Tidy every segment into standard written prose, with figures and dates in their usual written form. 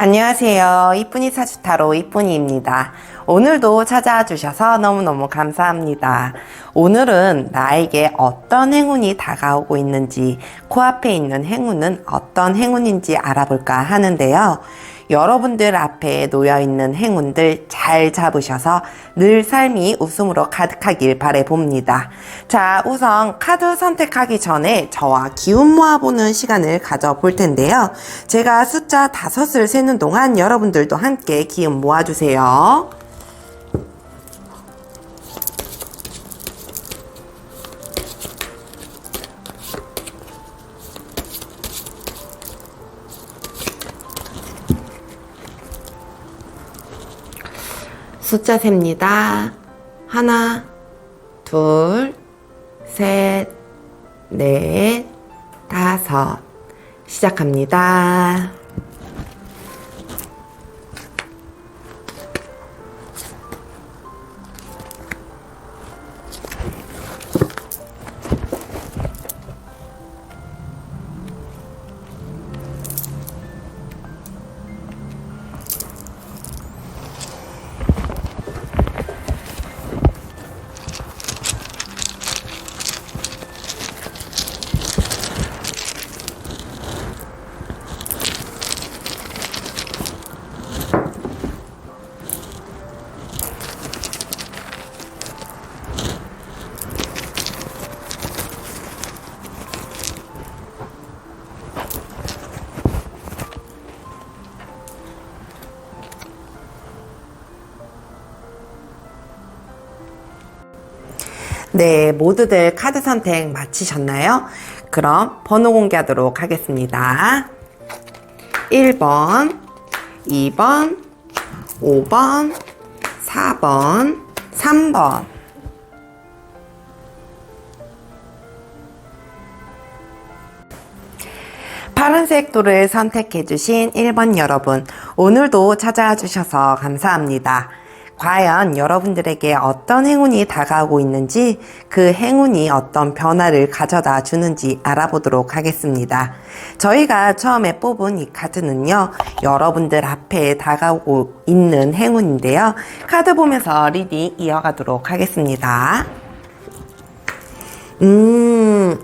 안녕하세요. 이쁜이 사주타로 이쁜이입니다. 오늘도 찾아와 주셔서 너무너무 감사합니다. 오늘은 나에게 어떤 행운이 다가오고 있는지, 코앞에 있는 행운은 어떤 행운인지 알아볼까 하는데요. 여러분들 앞에 놓여있는 행운들 잘 잡으셔서 늘 삶이 웃음으로 가득하길 바라봅니다. 자, 우선 카드 선택하기 전에 저와 기운 모아보는 시간을 가져볼 텐데요. 제가 숫자 5을 세는 동안 여러분들도 함께 기운 모아주세요. 숫자 셉니다. 하나, 둘, 셋, 넷, 다섯. 시작합니다. 네, 모두들 카드 선택 마치셨나요? 그럼 번호 공개하도록 하겠습니다. 1번, 2번, 5번, 4번, 3번. 파란색 돌을 선택해주신 1번 여러분, 오늘도 찾아와 주셔서 감사합니다. 과연 여러분들에게 어떤 행운이 다가오고 있는지, 그 행운이 어떤 변화를 가져다 주는지 알아보도록 하겠습니다. 저희가 처음에 뽑은 이 카드는요, 여러분들 앞에 다가오고 있는 행운인데요. 카드 보면서 리딩 이어가도록 하겠습니다.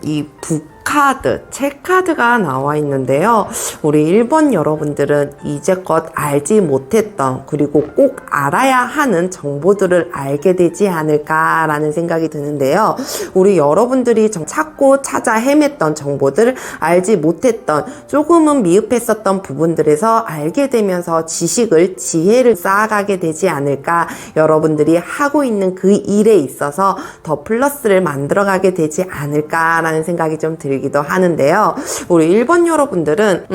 이 북카드, 책카드가 나와 있는데요. 우리 1번 여러분들은 이제껏 알지 못했던, 그리고 꼭 알아야 하는 정보들을 알게 되지 않을까라는 생각이 드는데요. 우리 여러분들이 찾고 찾아 헤맸던 정보들, 알지 못했던, 조금은 미흡했었던 부분들에서 알게 되면서 지혜를 쌓아가게 되지 않을까, 여러분들이 하고 있는 그 일에 있어서 더 플러스를 만들어가게 되지 않을까라는 생각이 좀 들기도 하는데요. 우리 1번 여러분들은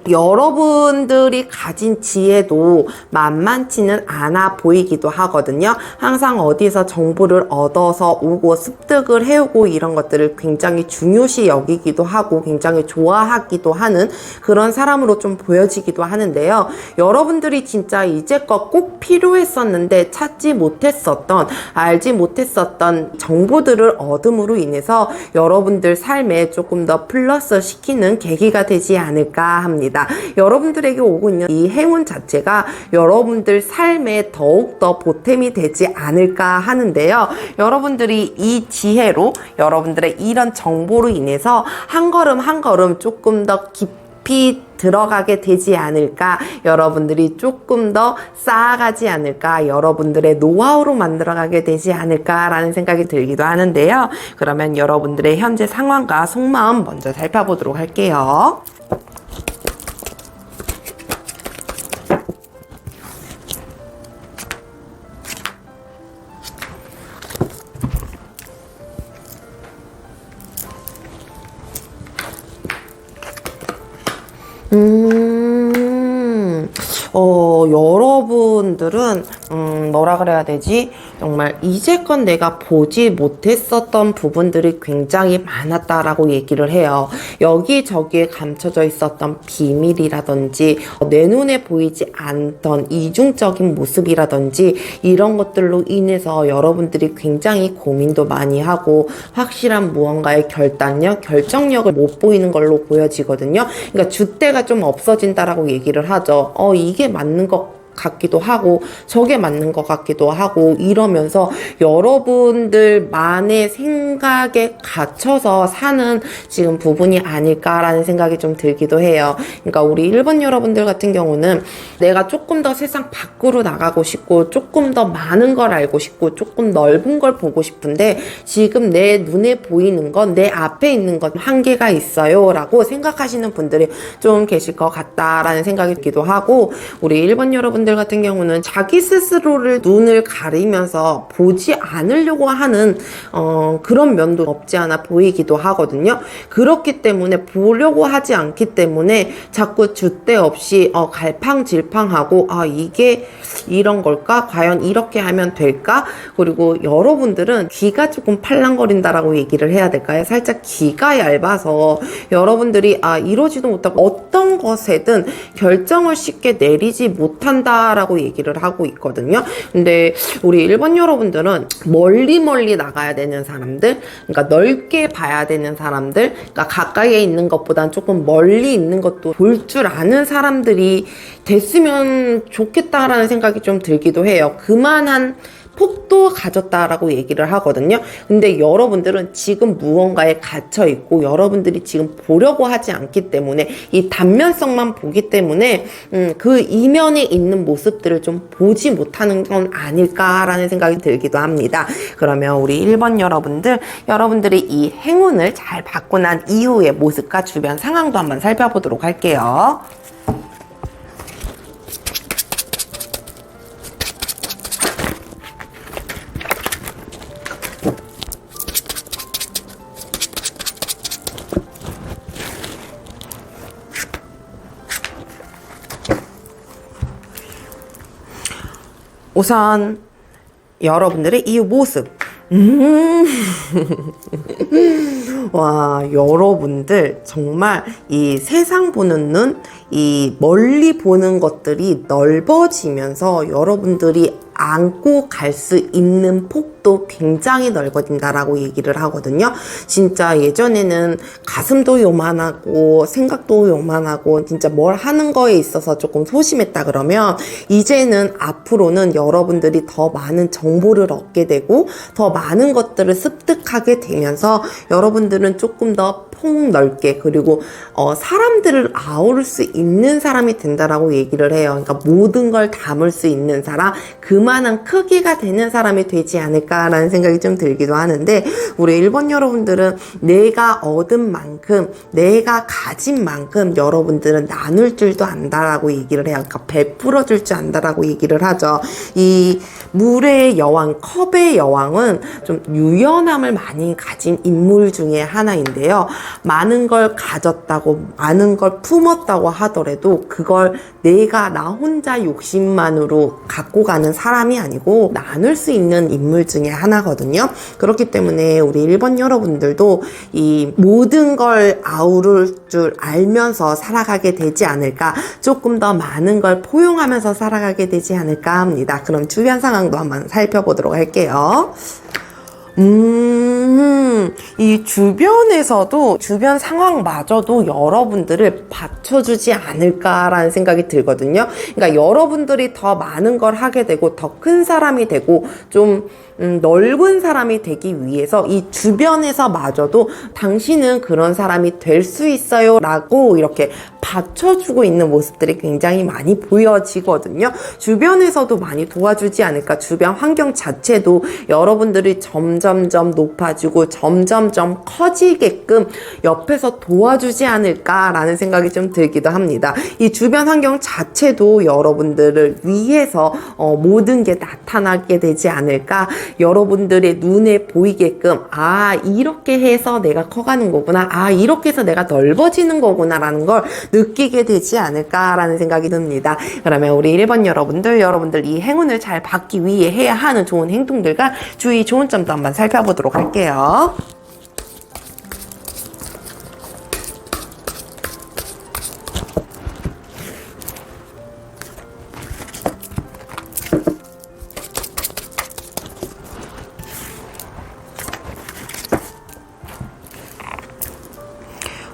여러분들이 가진 지혜도 만만치는 않아 보이기도 하거든요. 항상 어디서 정보를 얻어서 오고 습득을 해오고 이런 것들을 굉장히 중요시 여기기도 하고 굉장히 좋아하기도 하는 그런 사람으로 좀 보여지기도 하는데요. 여러분들이 진짜 이제껏 꼭 필요했었는데 찾지 못했었던, 알지 못했었던 정보들을 얻음으로 인해서 여러분들 삶에 조금 더 플러스 시키는 계기가 되지 않을까 합니다. 여러분들에게 오고 있는 이 행운 자체가 여러분들 삶에 더욱더 보탬이 되지 않을까 하는데요. 여러분들이 이 지혜로, 여러분들의 이런 정보로 인해서 한 걸음 한 걸음 조금 더 깊이 들어가게 되지 않을까, 여러분들이 조금 더 쌓아가지 않을까, 여러분들의 노하우로 만들어가게 되지 않을까라는 생각이 들기도 하는데요. 그러면 여러분들의 현재 상황과 속마음 먼저 살펴보도록 할게요. 여러분들은 뭐라 그래야 되지? 정말 이제껏 내가 보지 못했었던 부분들이 굉장히 많았다라고 얘기를 해요. 여기저기에 감춰져 있었던 비밀이라든지 내 눈에 보이지 않던 이중적인 모습이라든지 이런 것들로 인해서 여러분들이 굉장히 고민도 많이 하고 확실한 무언가의 결단력, 결정력을 못 보이는 걸로 보여지거든요. 그러니까 줏대가 좀 없어진다라고 얘기를 하죠. 이게 맞는 것 같기도 하고 저게 맞는 것 같기도 하고 이러면서 여러분들만의 생각에 갇혀서 사는 지금 부분이 아닐까라는 생각이 좀 들기도 해요. 그러니까 우리 1번 여러분들 같은 경우는 내가 조금 더 세상 밖으로 나가고 싶고 조금 더 많은 걸 알고 싶고 조금 넓은 걸 보고 싶은데 지금 내 눈에 보이는 건 내 앞에 있는 건 한계가 있어요 라고 생각하시는 분들이 좀 계실 것 같다라는 생각이 들기도 하고 우리 1번 여러분 같은 경우는 자기 스스로를 눈을 가리면서 보지 않으려고 하는 그런 면도 없지 않아 보이기도 하거든요. 그렇기 때문에 보려고 하지 않기 때문에 자꾸 줏대 없이 갈팡질팡하고 이게 이런 걸까? 과연 이렇게 하면 될까? 그리고 여러분들은 귀가 조금 팔랑거린다라고 얘기를 해야 될까요? 살짝 귀가 얇아서 여러분들이 이러지도 못하고 어떤 것에든 결정을 쉽게 내리지 못한다 라고 얘기를 하고 있거든요. 근데 우리 1번 여러분들은 멀리 나가야 되는 사람들, 그러니까 넓게 봐야 되는 사람들, 그러니까 가까이에 있는 것보단 조금 멀리 있는 것도 볼 줄 아는 사람들이 됐으면 좋겠다라는 생각이 좀 들기도 해요. 그만한 폭도 가졌다라고 얘기를 하거든요. 근데 여러분들은 지금 무언가에 갇혀 있고 여러분들이 지금 보려고 하지 않기 때문에 이 단면성만 보기 때문에 그 이면에 있는 모습들을 좀 보지 못하는 건 아닐까라는 생각이 들기도 합니다. 그러면 우리 1번 여러분들이 이 행운을 잘 받고 난 이후의 모습과 주변 상황도 한번 살펴보도록 할게요. 우선 여러분들의 이 모습 와, 여러분들 정말 이 세상 보는 눈, 이 멀리 보는 것들이 넓어지면서 여러분들이 안고 갈 수 있는 폭도 굉장히 넓어진다라고 얘기를 하거든요. 진짜 예전에는 가슴도 요만하고 생각도 요만하고 진짜 뭘 하는 거에 있어서 조금 소심했다 그러면 이제는 앞으로는 여러분들이 더 많은 정보를 얻게 되고 더 많은 것들을 습득하게 되면서 여러분들은 조금 더 폭넓게 그리고 사람들을 아우를 수 있는 사람이 된다라고 얘기를 해요. 그러니까 모든 걸 담을 수 있는 사람, 그만한 크기가 되는 사람이 되지 않을까라는 생각이 좀 들기도 하는데 우리 1번 여러분들은 내가 얻은 만큼 내가 가진 만큼 여러분들은 나눌 줄도 안다라고 얘기를 해요. 그러니까 베풀어 줄 줄 안다라고 얘기를 하죠. 이 물의 여왕, 컵의 여왕은 좀 유연함을 많이 가진 인물 중에 하나인데요. 많은 걸 가졌다고 많은 걸 품었다고 하더라도 그걸 내가 나 혼자 욕심만으로 갖고 가는 사람이 아니고 나눌 수 있는 인물 중에 하나거든요. 그렇기 때문에 우리 1번 여러분들도 이 모든 걸 아우를 줄 알면서 살아가게 되지 않을까, 조금 더 많은 걸 포용하면서 살아가게 되지 않을까 합니다. 그럼 주변 상황도 한번 살펴보도록 할게요. 이 주변에서도 주변 상황마저도 여러분들을 받쳐주지 않을까라는 생각이 들거든요. 그러니까 여러분들이 더 많은 걸 하게 되고 더 큰 사람이 되고 좀 넓은 사람이 되기 위해서 이 주변에서마저도 당신은 그런 사람이 될 수 있어요 라고 이렇게 받쳐주고 있는 모습들이 굉장히 많이 보여지거든요. 주변에서도 많이 도와주지 않을까. 주변 환경 자체도 여러분들이 점점점 높아지고 점점점 커지게끔 옆에서 도와주지 않을까라는 생각이 좀 들기도 합니다. 이 주변 환경 자체도 여러분들을 위해서 모든 게 나타나게 되지 않을까. 여러분들의 눈에 보이게끔 이렇게 해서 내가 커가는 거구나, 이렇게 해서 내가 넓어지는 거구나 라는 걸 느끼게 되지 않을까라는 생각이 듭니다. 그러면 우리 1번 여러분들 이 행운을 잘 받기 위해 해야 하는 좋은 행동들과 주의 좋은 점도 한번 살펴보도록 할게요.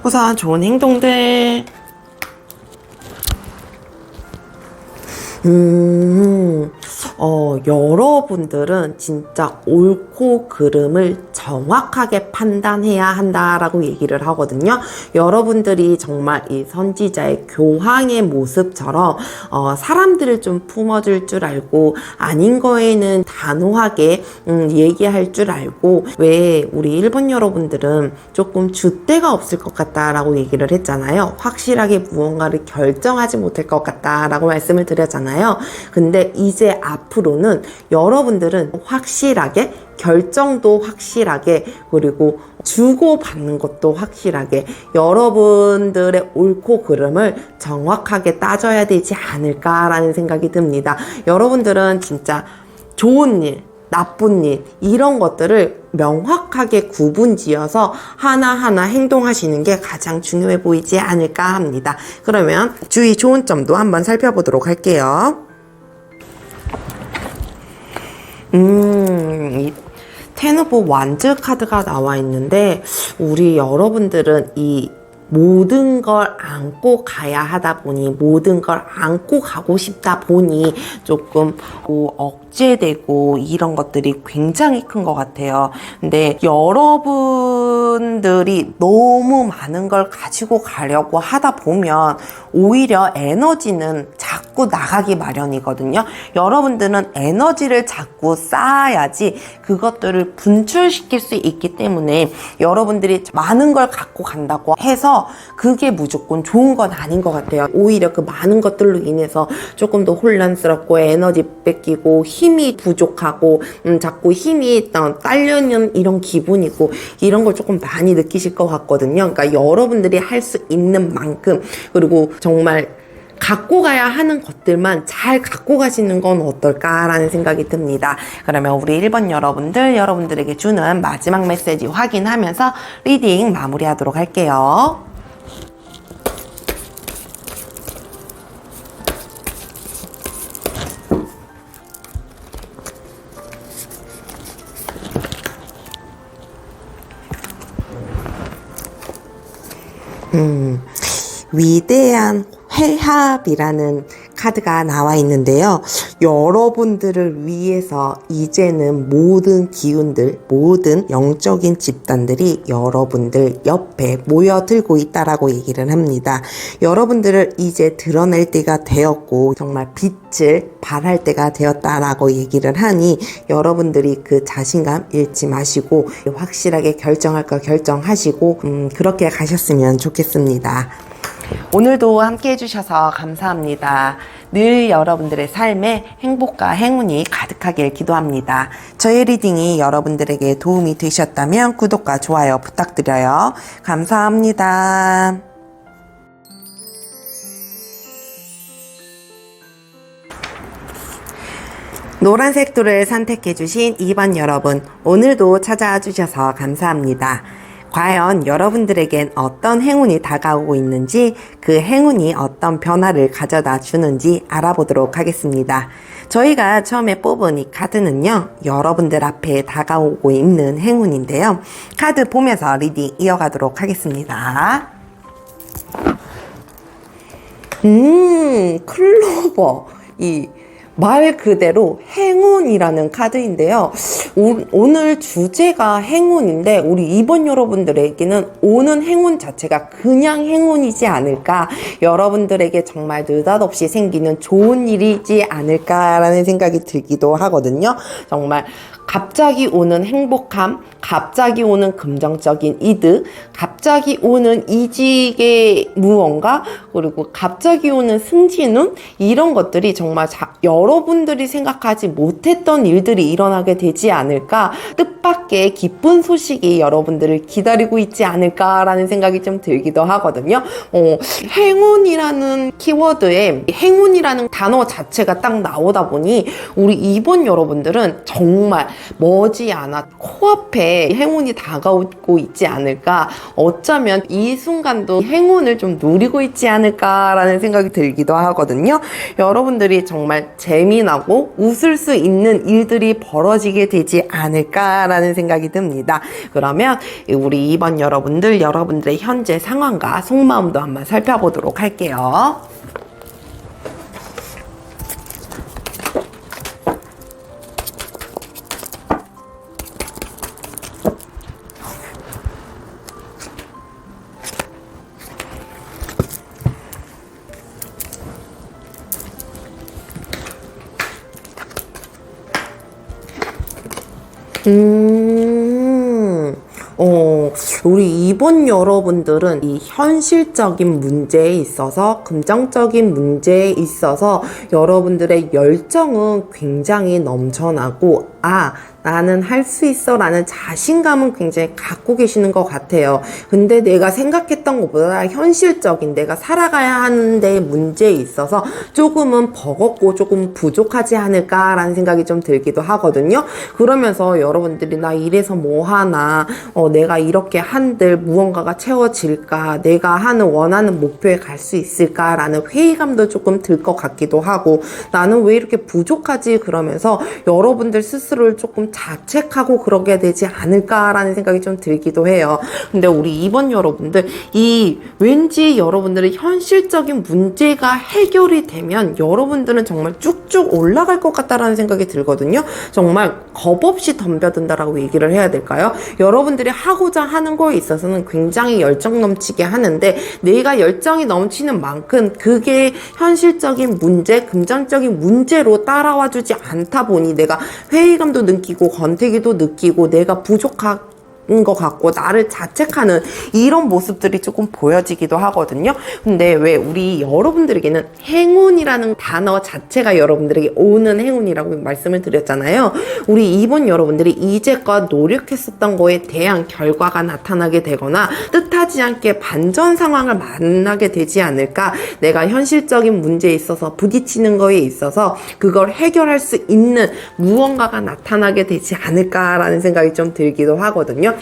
우선 좋은 행동들. 여러분들은 진짜 옳고 그름을 정확하게 판단해야 한다라고 얘기를 하거든요. 여러분들이 정말 이 선지자의 교황의 모습처럼 사람들을 좀 품어줄 줄 알고 아닌 거에는 단호하게 얘기할 줄 알고, 왜 우리 일본 여러분들은 조금 줏대가 없을 것 같다라고 얘기를 했잖아요. 확실하게 무언가를 결정하지 못할 것 같다라고 말씀을 드렸잖아요. 근데 이제 앞으로는 여러분들은 확실하게, 결정도 확실하게, 그리고 주고받는 것도 확실하게 여러분들의 옳고 그름을 정확하게 따져야 되지 않을까라는 생각이 듭니다. 여러분들은 진짜 좋은 일, 나쁜 일, 이런 것들을 명확하게 구분지어서 하나하나 행동하시는 게 가장 중요해 보이지 않을까 합니다. 그러면 주의 좋은 점도 한번 살펴보도록 할게요. 이 텐 오브 완즈 카드가 나와 있는데, 우리 여러분들은 이 모든 걸 안고 가야 하다 보니, 모든 걸 안고 가고 싶다 보니 조금 억제되고 이런 것들이 굉장히 큰 것 같아요. 근데 여러분들이 너무 많은 걸 가지고 가려고 하다 보면 오히려 에너지는 자꾸 나가기 마련이거든요. 여러분들은 에너지를 자꾸 쌓아야지 그것들을 분출시킬 수 있기 때문에, 여러분들이 많은 걸 갖고 간다고 해서 그게 무조건 좋은 건 아닌 것 같아요. 오히려 그 많은 것들로 인해서 조금 더 혼란스럽고 에너지 뺏기고 힘이 부족하고 자꾸 힘이 딸려있는 이런 기분이고, 이런 걸 조금 많이 느끼실 것 같거든요. 그러니까 여러분들이 할 수 있는 만큼, 그리고 정말 갖고 가야 하는 것들만 잘 갖고 가시는 건 어떨까라는 생각이 듭니다. 그러면 우리 1번 여러분들에게 주는 마지막 메시지 확인하면서 리딩 마무리하도록 할게요. 위대한 회합이라는 카드가 나와 있는데요. 여러분들을 위해서 이제는 모든 기운들, 모든 영적인 집단들이 여러분들 옆에 모여들고 있다라고 얘기를 합니다. 여러분들을 이제 드러낼 때가 되었고, 정말 빛을 발할 때가 되었다라고 얘기를 하니, 여러분들이 그 자신감 잃지 마시고 확실하게 결정할 거 결정하시고 그렇게 가셨으면 좋겠습니다. 오늘도 함께 해주셔서 감사합니다. 늘 여러분들의 삶에 행복과 행운이 가득하길 기도합니다. 저의 리딩이 여러분들에게 도움이 되셨다면 구독과 좋아요 부탁드려요. 감사합니다. 노란색 돌을 선택해주신 2번 여러분, 오늘도 찾아와 주셔서 감사합니다. 과연 여러분들에겐 어떤 행운이 다가오고 있는지, 그 행운이 어떤 변화를 가져다 주는지 알아보도록 하겠습니다. 저희가 처음에 뽑은 이 카드는요, 여러분들 앞에 다가오고 있는 행운인데요. 카드 보면서 리딩 이어가도록 하겠습니다. 클로버. 말 그대로 행운이라는 카드인데요. 오늘 주제가 행운인데, 우리 2번 여러분들에게는 오는 행운 자체가 그냥 행운이지 않을까, 여러분들에게 정말 느닷없이 생기는 좋은 일이지 않을까라는 생각이 들기도 하거든요. 정말 갑자기 오는 행복함, 갑자기 오는 긍정적인 이득, 갑자기 오는 이직의 무언가, 그리고 갑자기 오는 승진운, 이런 것들이 정말 여러분들이 생각하지 못했던 일들이 일어나게 되지 않을까, 뜻밖의 기쁜 소식이 여러분들을 기다리고 있지 않을까라는 생각이 좀 들기도 하거든요. 행운이라는 키워드에 행운이라는 단어 자체가 딱 나오다 보니 우리 2번 여러분들은 정말 머지않아 코앞에 행운이 다가오고 있지 않을까, 어쩌면 이 순간도 행운을 좀 누리고 있지 않을까라는 생각이 들기도 하거든요. 여러분들이 정말 재미나고 웃을 수 있는 일들이 벌어지게 되지 않을까라는 생각이 듭니다. 그러면 우리 2번 여러분들, 여러분들의 현재 상황과 속마음도 한번 살펴보도록 할게요. 우리 2번 여러분들은 이 현실적인 문제에 있어서, 긍정적인 문제에 있어서 여러분들의 열정은 굉장히 넘쳐나고, 나는 할 수 있어 라는 자신감은 굉장히 갖고 계시는 것 같아요. 근데 내가 생각했던 것보다 현실적인 내가 살아가야 하는데 문제에 있어서 조금은 버겁고 조금 부족하지 않을까라는 생각이 좀 들기도 하거든요. 그러면서 여러분들이 나 이래서 뭐 하나, 내가 이렇게 한들 무언가가 채워질까, 내가 하는 원하는 목표에 갈 수 있을까라는 회의감도 조금 들 것 같기도 하고, 나는 왜 이렇게 부족하지 그러면서 여러분들 스스로를 조금 자책하고 그러게 되지 않을까라는 생각이 좀 들기도 해요. 근데 우리 2번 여러분들, 왠지 여러분들의 현실적인 문제가 해결이 되면 여러분들은 정말 쭉쭉 올라갈 것 같다라는 생각이 들거든요. 정말 겁없이 덤벼든다라고 얘기를 해야 될까요? 여러분들이 하고자 하는 거에 있어서는 굉장히 열정 넘치게 하는데, 내가 열정이 넘치는 만큼 그게 현실적인 문제, 금전적인 문제로 따라와 주지 않다 보니 내가 회의감도 느끼고 권태기도 느끼고 내가 부족한 것 같고 나를 자책하는 이런 모습들이 조금 보여지기도 하거든요. 근데 왜 우리 여러분들에게는 행운이라는 단어 자체가 여러분들에게 오는 행운이라고 말씀을 드렸잖아요. 우리 2번 여러분들이 이제껏 노력했었던 거에 대한 결과가 나타나게 되거나 뜻하지 않게 반전 상황을 만나게 되지 않을까, 내가 현실적인 문제에 있어서 부딪히는 거에 있어서 그걸 해결할 수 있는 무언가가 나타나게 되지 않을까라는 생각이 좀 들기도 하거든요.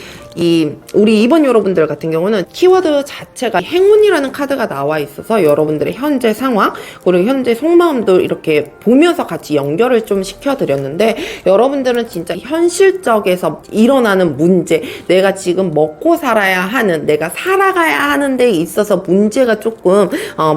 우리 2번 여러분들 같은 경우는 키워드 자체가 행운이라는 카드가 나와 있어서 여러분들의 현재 상황 그리고 현재 속마음도 이렇게 보면서 같이 연결을 좀 시켜드렸는데, 여러분들은 진짜 현실적에서 일어나는 문제, 내가 지금 먹고 살아야 하는, 내가 살아가야 하는 데 있어서 문제가 조금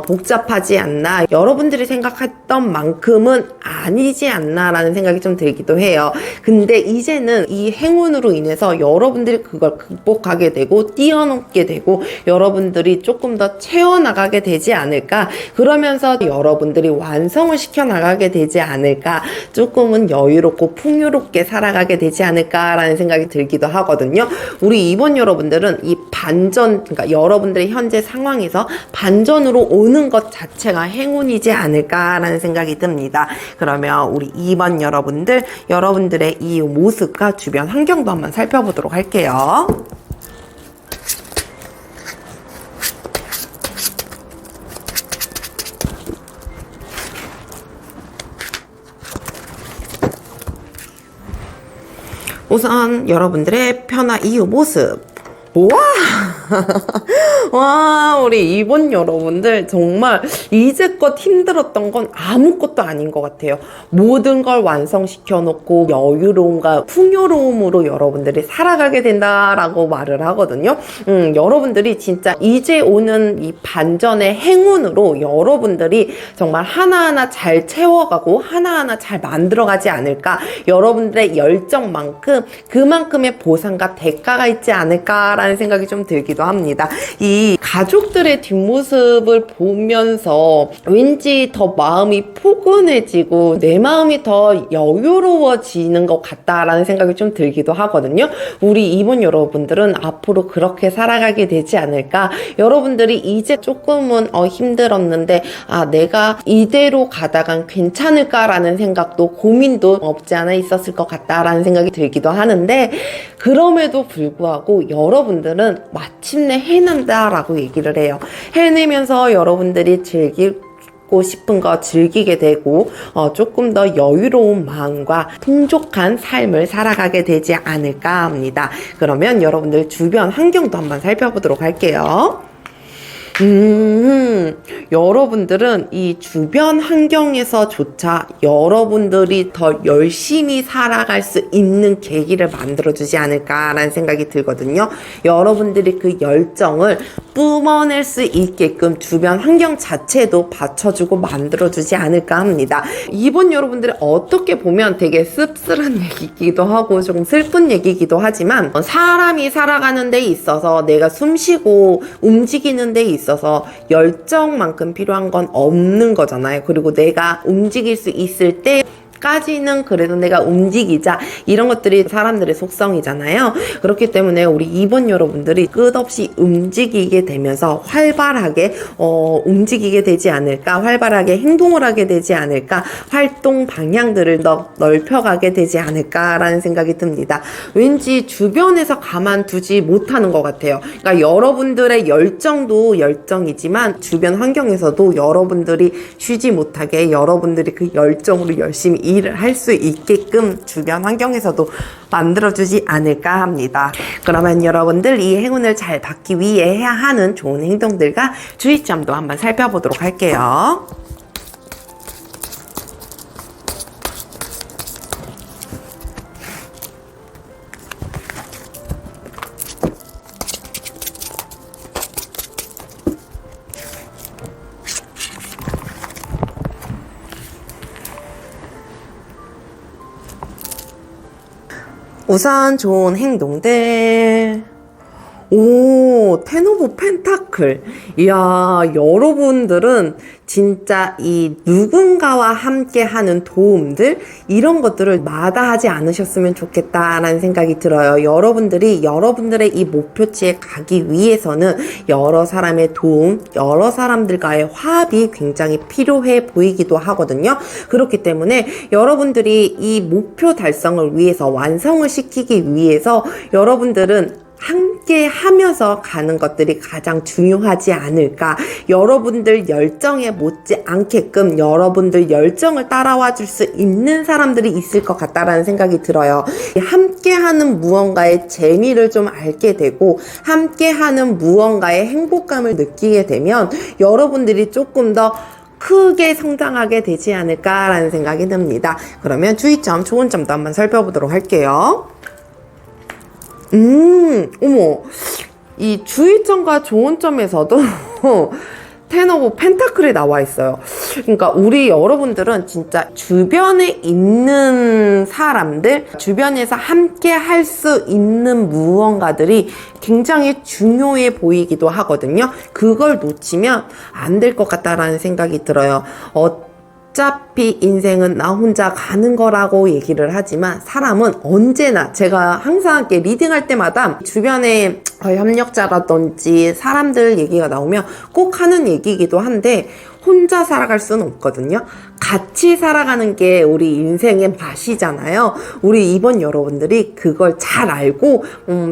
복잡하지 않나, 여러분들이 생각했던 만큼은 아니지 않나 라는 생각이 좀 들기도 해요. 근데 이제는 이 행운으로 인해서 여러분들이 그걸 극복하게 되고 뛰어넘게 되고 여러분들이 조금 더 채워나가게 되지 않을까, 그러면서 여러분들이 완성을 시켜나가게 되지 않을까, 조금은 여유롭고 풍요롭게 살아가게 되지 않을까라는 생각이 들기도 하거든요. 우리 2번 여러분들은 이 반전, 그러니까 여러분들의 현재 상황에서 반전으로 오는 것 자체가 행운이지 않을까라는 생각이 듭니다. 그러면 우리 2번 여러분들, 여러분들의 이 모습과 주변 환경도 한번 살펴보도록 할게요. 우선 여러분들의 변화 이후 모습. 우와! 와, 우리 2번 여러분들 정말 이제껏 힘들었던 건 아무것도 아닌 것 같아요. 모든 걸 완성시켜 놓고 여유로움과 풍요로움으로 여러분들이 살아가게 된다라고 말을 하거든요. 여러분들이 진짜 이제 오는 이 반전의 행운으로 여러분들이 정말 하나하나 잘 채워가고 하나하나 잘 만들어가지 않을까, 여러분들의 열정만큼 그만큼의 보상과 대가가 있지 않을까 않을까라는 생각이 좀 들기도 합니다. 이 가족들의 뒷모습을 보면서 왠지 더 마음이 포근해지고 내 마음이 더 여유로워지는 것 같다라는 생각이 좀 들기도 하거든요. 우리 이분 여러분들은 앞으로 그렇게 살아가게 되지 않을까. 여러분들이 이제 조금은 힘들었는데 내가 이대로 가다간 괜찮을까라는 생각도 고민도 없지 않아 있었을 것 같다라는 생각이 들기도 하는데, 그럼에도 불구하고 여러분들은 마침내 해낸다라고 얘기를 해요. 해내면서 여러분들이 즐기고 싶은 거 즐기게 되고 조금 더 여유로운 마음과 풍족한 삶을 살아가게 되지 않을까 합니다. 그러면 여러분들 주변 환경도 한번 살펴보도록 할게요. 여러분들은 이 주변 환경에서조차 여러분들이 더 열심히 살아갈 수 있는 계기를 만들어주지 않을까라는 생각이 들거든요. 여러분들이 그 열정을 뿜어낼 수 있게끔 주변 환경 자체도 받쳐주고 만들어주지 않을까 합니다. 이번 여러분들이 어떻게 보면 되게 씁쓸한 얘기이기도 하고 좀 슬픈 얘기이기도 하지만, 사람이 살아가는 데 있어서 내가 숨쉬고 움직이는 데 있어서 열정만큼 필요한 건 없는 거잖아요. 그리고 내가 움직일 수 있을 때 까지는 그래도 내가 움직이자, 이런 것들이 사람들의 속성이잖아요. 그렇기 때문에 우리 2번 여러분들이 끝없이 움직이게 되면서 활발하게 움직이게 되지 않을까, 활발하게 행동을 하게 되지 않을까, 활동 방향들을 더 넓혀가게 되지 않을까라는 생각이 듭니다. 왠지 주변에서 가만두지 못하는 것 같아요. 그러니까 여러분들의 열정도 열정이지만 주변 환경에서도 여러분들이 쉬지 못하게 여러분들이 그 열정으로 열심히 일을 할 수 있게끔 주변 환경에서도 만들어주지 않을까 합니다. 그러면 여러분들 이 행운을 잘 받기 위해 해야 하는 좋은 행동들과 주의점도 한번 살펴보도록 할게요. 우선 좋은 행동들. 텐 오브 펜타클. 이야, 여러분들은 진짜 이 누군가와 함께 하는 도움들, 이런 것들을 마다하지 않으셨으면 좋겠다라는 생각이 들어요. 여러분들이 여러분들의 이 목표치에 가기 위해서는 여러 사람의 도움, 여러 사람들과의 화합이 굉장히 필요해 보이기도 하거든요. 그렇기 때문에 여러분들이 이 목표 달성을 위해서, 완성을 시키기 위해서 여러분들은 함께 하면서 가는 것들이 가장 중요하지 않을까. 여러분들 열정에 못지 않게끔 여러분들 열정을 따라와 줄 수 있는 사람들이 있을 것 같다라는 생각이 들어요. 함께하는 무언가의 재미를 좀 알게 되고 함께하는 무언가의 행복감을 느끼게 되면 여러분들이 조금 더 크게 성장하게 되지 않을까라는 생각이 듭니다. 그러면 주의점, 좋은 점도 한번 살펴보도록 할게요. 어머, 이 주의점과 좋은 점에서도 텐 오브 펜타클이 나와 있어요. 그러니까 우리 여러분들은 진짜 주변에 있는 사람들, 주변에서 함께 할 수 있는 무언가들이 굉장히 중요해 보이기도 하거든요. 그걸 놓치면 안 될 것 같다라는 생각이 들어요. 어차피 인생은 나 혼자 가는 거라고 얘기를 하지만 사람은 언제나, 제가 항상 이렇게 리딩할 때마다 주변에 협력자라든지 사람들 얘기가 나오면 꼭 하는 얘기이기도 한데, 혼자 살아갈 수는 없거든요. 같이 살아가는 게 우리 인생의 맛이잖아요. 우리 이번 여러분들이 그걸 잘 알고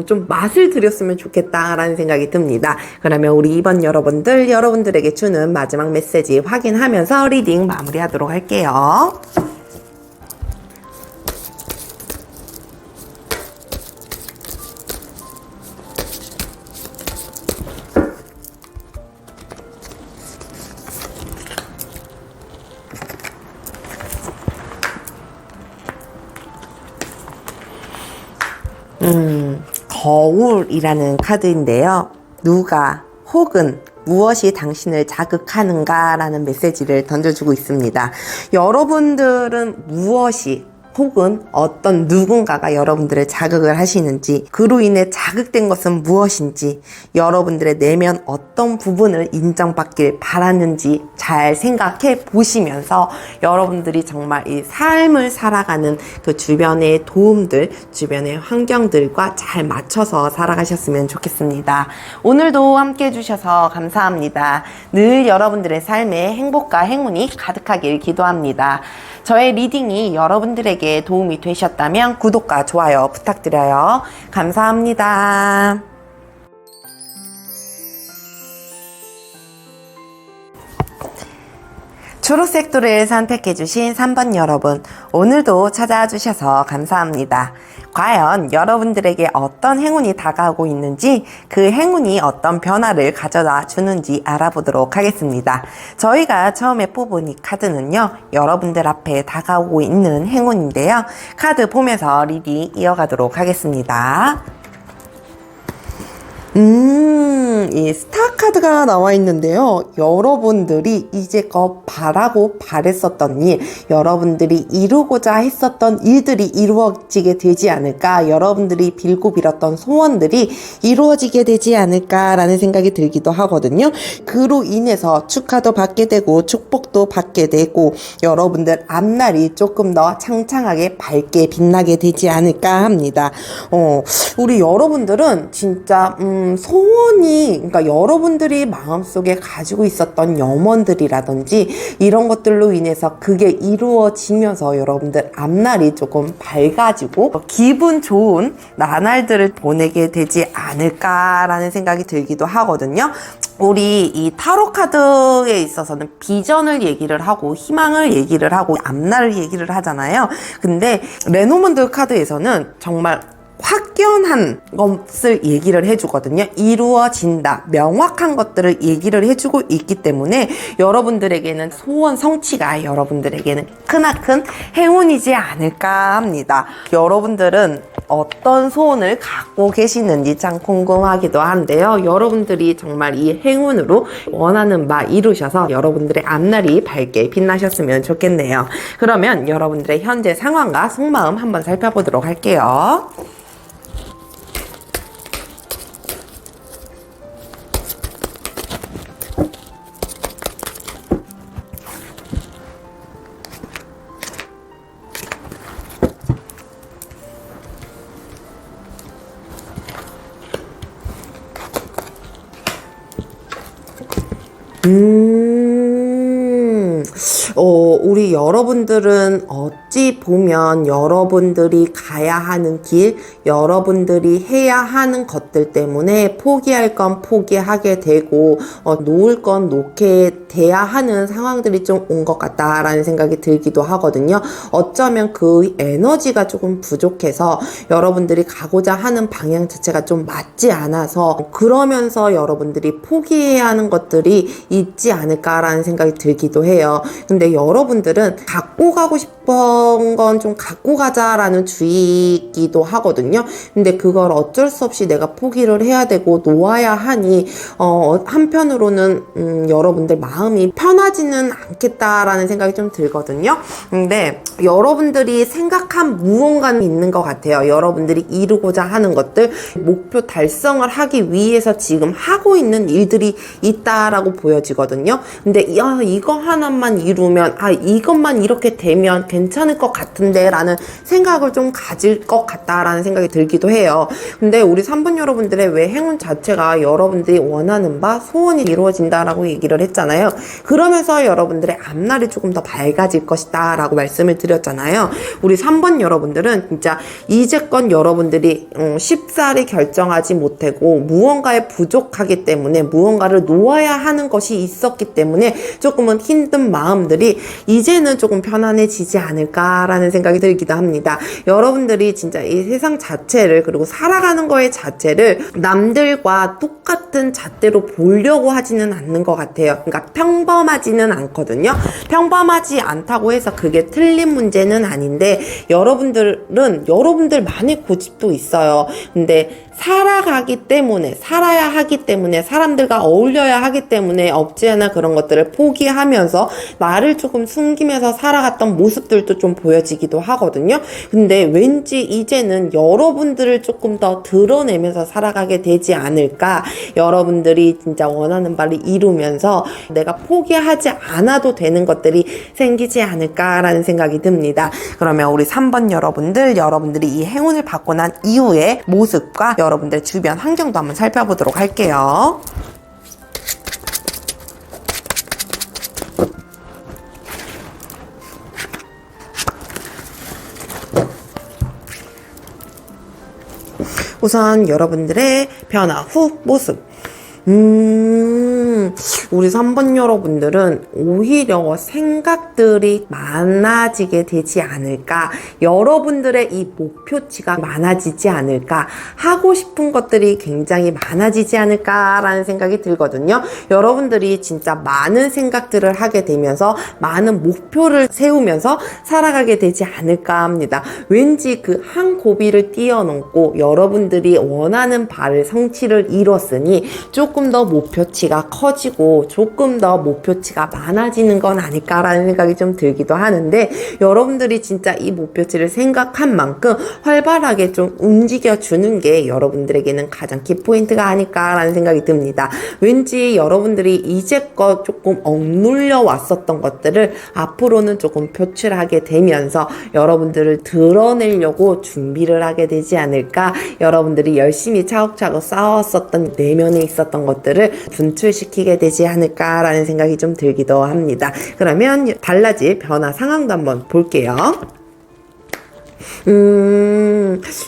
좀 맛을 들였으면 좋겠다라는 생각이 듭니다. 그러면 우리 이번 여러분들, 여러분들에게 주는 마지막 메시지 확인하면서 리딩 마무리하도록 할게요. 거울이라는 카드인데요. 누가 혹은 무엇이 당신을 자극하는가 라는 메시지를 던져주고 있습니다. 여러분들은 무엇이 혹은 어떤 누군가가 여러분들을 자극을 하시는지, 그로 인해 자극된 것은 무엇인지, 여러분들의 내면 어떤 부분을 인정받길 바랐는지 잘 생각해 보시면서 여러분들이 정말 이 삶을 살아가는 그 주변의 도움들, 주변의 환경들과 잘 맞춰서 살아가셨으면 좋겠습니다. 오늘도 함께 해주셔서 감사합니다. 늘 여러분들의 삶에 행복과 행운이 가득하길 기도합니다. 저의 리딩이 여러분들에게 도움이 되셨다면 구독과 좋아요 부탁드려요. 감사합니다. 초록색도를 선택해주신 3번 여러분, 오늘도 찾아와 주셔서 감사합니다. 과연 여러분들에게 어떤 행운이 다가오고 있는지, 그 행운이 어떤 변화를 가져다 주는지 알아보도록 하겠습니다. 저희가 처음에 뽑은 이 카드는요, 여러분들 앞에 다가오고 있는 행운인데요. 카드 보면서 리딩 이어가도록 하겠습니다. 이 스타 카드가 나와 있는데요. 여러분들이 이제껏 바라고 바랬었던 일, 여러분들이 이루고자 했었던 일들이 이루어지게 되지 않을까, 여러분들이 빌고 빌었던 소원들이 이루어지게 되지 않을까라는 생각이 들기도 하거든요. 그로 인해서 축하도 받게 되고 축복도 받게 되고 여러분들 앞날이 조금 더 창창하게 밝게 빛나게 되지 않을까 합니다. 우리 여러분들은 진짜 소원이, 그러니까 여러분들이 마음속에 가지고 있었던 염원들이라든지 이런 것들로 인해서 그게 이루어지면서 여러분들 앞날이 조금 밝아지고 기분 좋은 나날들을 보내게 되지 않을까라는 생각이 들기도 하거든요. 우리 이 타로 카드에 있어서는 비전을 얘기를 하고 희망을 얘기를 하고 앞날을 얘기를 하잖아요. 근데 레노먼드 카드에서는 정말 확연한 것을 얘기를 해주거든요. 이루어진다, 명확한 것들을 얘기를 해주고 있기 때문에 여러분들에게는 소원 성취가 여러분들에게는 크나큰 행운이지 않을까 합니다. 여러분들은 어떤 소원을 갖고 계시는지 참 궁금하기도 한데요. 여러분들이 정말 이 행운으로 원하는 바 이루셔서 여러분들의 앞날이 밝게 빛나셨으면 좋겠네요. 그러면 여러분들의 현재 상황과 속마음 한번 살펴보도록 할게요. 우리 여러분들은 어찌 보면 여러분들이 가야 하는 길, 여러분들이 해야 하는 것들 때문에 포기할 건 포기하게 되고 놓을 건 놓게 돼야 하는 상황들이 좀 온 것 같다라는 생각이 들기도 하거든요. 어쩌면 그 에너지가 조금 부족해서 여러분들이 가고자 하는 방향 자체가 좀 맞지 않아서 그러면서 여러분들이 포기해야 하는 것들이 있지 않을까라는 생각이 들기도 해요. 근데 여러분들은 갖고 가고 싶은 건 좀 갖고 가자라는 주의이기도 하거든요. 근데 그걸 어쩔 수 없이 내가 포기를 해야 되고 놓아야 하니 한편으로는 여러분들 마음이 편하지는 않겠다라는 생각이 좀 들거든요. 근데 여러분들이 생각한 무언가는 있는 것 같아요. 여러분들이 이루고자 하는 것들, 목표 달성을 하기 위해서 지금 하고 있는 일들이 있다라고 보여지거든요. 근데 이거 하나만 이루면 이것만 이렇게 되면 괜찮을 것 같은데 라는 생각을 좀 가질 것 같다라는 생각이 들기도 해요. 근데 우리 3번 여러분들의 왜 행운 자체가 여러분들이 원하는 바 소원이 이루어진다라고 얘기를 했잖아요. 그러면서 여러분들의 앞날이 조금 더 밝아질 것이다 라고 말씀을 드렸잖아요. 우리 3번 여러분들은 진짜 이제껏 여러분들이 쉽사리 결정하지 못하고 무언가에 부족하기 때문에 무언가를 놓아야 하는 것이 있었기 때문에 조금은 힘든 마음들이 이제는 조금 편안해지지 않을까라는 생각이 들기도 합니다. 여러분들이 진짜 이 세상 자체를, 그리고 살아가는 거의 자체를 남들과 똑같은 잣대로 보려고 하지는 않는 것 같아요. 그러니까 평범하지는 않거든요. 평범하지 않다고 해서 그게 틀린 문제는 아닌데 여러분들은 여러분들만의 고집도 있어요. 근데 살아가기 때문에, 살아야 하기 때문에, 사람들과 어울려야 하기 때문에 없지 않아 그런 것들을 포기하면서 나를 조금 숨기면서 살아갔던 모습들도 좀 보여지기도 하거든요. 근데 왠지 이제는 여러분들을 조금 더 드러내면서 살아가게 되지 않을까. 여러분들이 진짜 원하는 바를 이루면서 내가 포기하지 않아도 되는 것들이 생기지 않을까라는 생각이 듭니다. 그러면 우리 3번 여러분들이 이 행운을 받고 난 이후의 모습과 여러분들 주변 환경도 한번 살펴보도록 할게요. 우선 여러분들의 변화 후 모습. 우리 3번 여러분들은 오히려 생각들이 많아지게 되지 않을까, 여러분들의 이 목표치가 많아지지 않을까, 하고 싶은 것들이 굉장히 많아지지 않을까라는 생각이 들거든요. 여러분들이 진짜 많은 생각들을 하게 되면서 많은 목표를 세우면서 살아가게 되지 않을까 합니다. 왠지 그 한 고비를 뛰어넘고 여러분들이 원하는 바를 성취를 이뤘으니 조금 더 목표치가 커지고 조금 더 목표치가 많아지는 건 아닐까라는 생각이 좀 들기도 하는데, 여러분들이 진짜 이 목표치를 생각한 만큼 활발하게 좀 움직여주는 게 여러분들에게는 가장 키포인트가 아닐까라는 생각이 듭니다. 왠지 여러분들이 이제껏 조금 억눌려 왔었던 것들을 앞으로는 조금 표출하게 되면서 여러분들을 드러내려고 준비를 하게 되지 않을까. 여러분들이 열심히 차곡차곡 쌓아왔었던 내면에 있었던 것들을 분출시키게 되지 않을까라는 생각이 좀 들기도 합니다. 그러면 달라질 변화 상황도 한번 볼게요.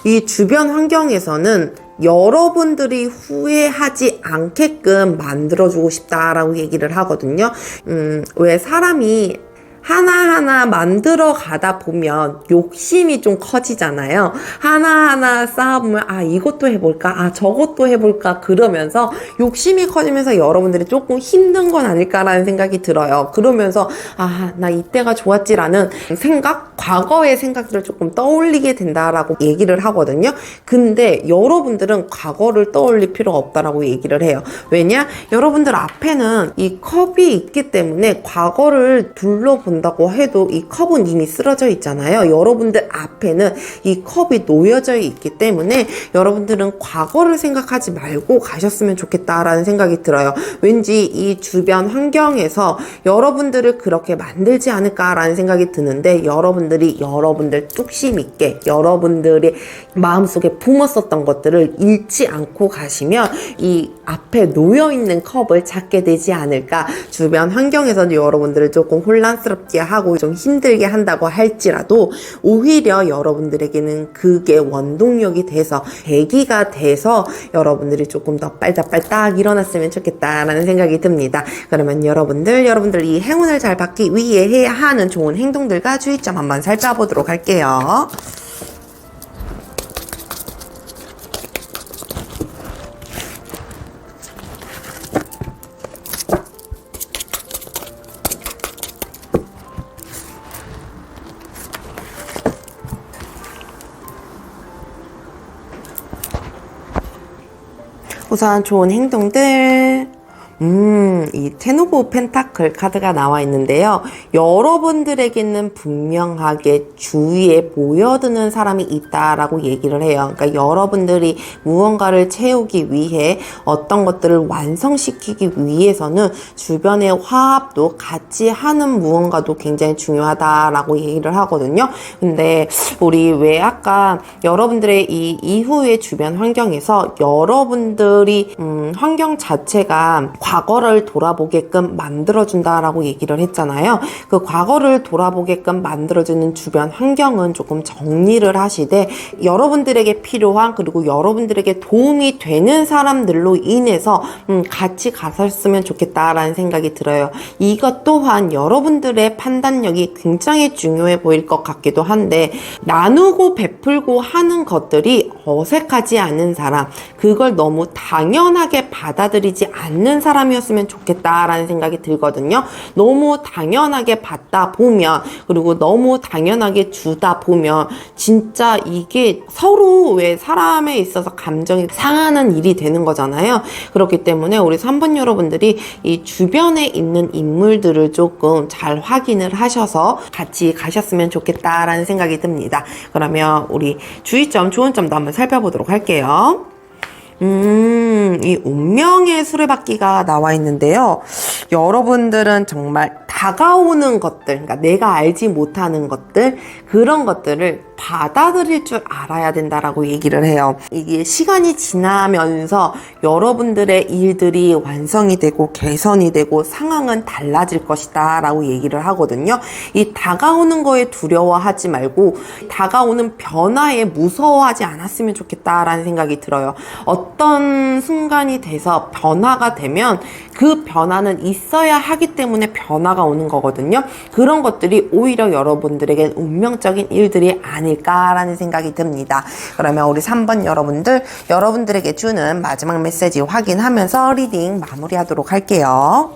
이 주변 환경에서는 여러분들이 후회하지 않게끔 만들어주고 싶다라고 얘기를 하거든요. 왜 사람이 하나하나 만들어 가다 보면 욕심이 좀 커지잖아요. 하나하나 쌓아보면 이것도 해볼까? 저것도 해볼까? 그러면서 욕심이 커지면서 여러분들이 조금 힘든 건 아닐까라는 생각이 들어요. 그러면서 나 이때가 좋았지라는 생각? 과거의 생각들을 조금 떠올리게 된다라고 얘기를 하거든요. 근데 여러분들은 과거를 떠올릴 필요가 없다라고 얘기를 해요. 왜냐? 여러분들 앞에는 이 컵이 있기 때문에 과거를 둘러본다고 해도 이 컵은 이미 쓰러져 있잖아요. 여러분들 앞에는 이 컵이 놓여져 있기 때문에 여러분들은 과거를 생각하지 말고 가셨으면 좋겠다라는 생각이 들어요. 왠지 이 주변 환경에서 여러분들을 그렇게 만들지 않을까라는 생각이 드는데, 여러분들 뚝심 있게 여러분들이 마음속에 품었었던 것들을 잃지 않고 가시면 이 앞에 놓여있는 컵을 찾게 되지 않을까. 주변 환경에서는 여러분들을 조금 혼란스럽게 하고 좀 힘들게 한다고 할지라도 오히려 여러분들에게는 그게 원동력이 돼서 계기가 돼서 여러분들이 조금 더 빨딱빨딱 일어났으면 좋겠다라는 생각이 듭니다. 그러면 여러분들 이 행운을 잘 받기 위해 해야 하는 좋은 행동들과 주의점 한번 살펴보도록 할게요. 우선 좋은 행동들, 이 텐 오브 펜타클 카드가 나와 있는데요. 여러분들에게는 분명하게 주위에 모여드는 사람이 있다라고 얘기를 해요. 그러니까 여러분들이 무언가를 채우기 위해 어떤 것들을 완성시키기 위해서는 주변의 화합도 같이 하는 무언가도 굉장히 중요하다라고 얘기를 하거든요. 근데 우리 왜 아까 여러분들의 이 이후의 주변 환경에서 여러분들이 환경 자체가 과거를 돌아보게끔 만들어준다라고 얘기를 했잖아요. 그 과거를 돌아보게끔 만들어주는 주변 환경은 조금 정리를 하시되, 여러분들에게 필요한 그리고 여러분들에게 도움이 되는 사람들로 인해서 같이 갔었으면 좋겠다라는 생각이 들어요. 이것 또한 여러분들의 판단력이 굉장히 중요해 보일 것 같기도 한데, 나누고 베풀고 하는 것들이 어색하지 않은 사람, 그걸 너무 당연하게 받아들이지 않는 사람 사람이었으면 좋겠다라는 생각이 들거든요. 너무 당연하게 받다 보면, 그리고 너무 당연하게 주다 보면 진짜 이게 서로 왜 사람에 있어서 감정이 상하는 일이 되는 거잖아요. 그렇기 때문에 우리 3번 여러분들이 이 주변에 있는 인물들을 조금 잘 확인을 하셔서 같이 가셨으면 좋겠다라는 생각이 듭니다. 그러면 우리 주의점, 좋은 점도 한번 살펴보도록 할게요. 이 운명의 수레바퀴가 나와 있는데요. 여러분들은 정말 다가오는 것들, 그러니까 내가 알지 못하는 것들, 그런 것들을 받아들일 줄 알아야 된다라고 얘기를 해요. 이게 시간이 지나면서 여러분들의 일들이 완성이 되고 개선이 되고 상황은 달라질 것이다 라고 얘기를 하거든요. 이 다가오는 거에 두려워하지 말고 다가오는 변화에 무서워하지 않았으면 좋겠다라는 생각이 들어요. 어떤 순간이 돼서 변화가 되면 그 변화는 있어야 하기 때문에 변화가 오는 거거든요. 그런 것들이 오히려 여러분들에게 운명적인 일들이 아닐까라는 생각이 듭니다. 그러면 우리 3번 여러분들에게 주는 마지막 메시지 확인하면서 리딩 마무리하도록 할게요.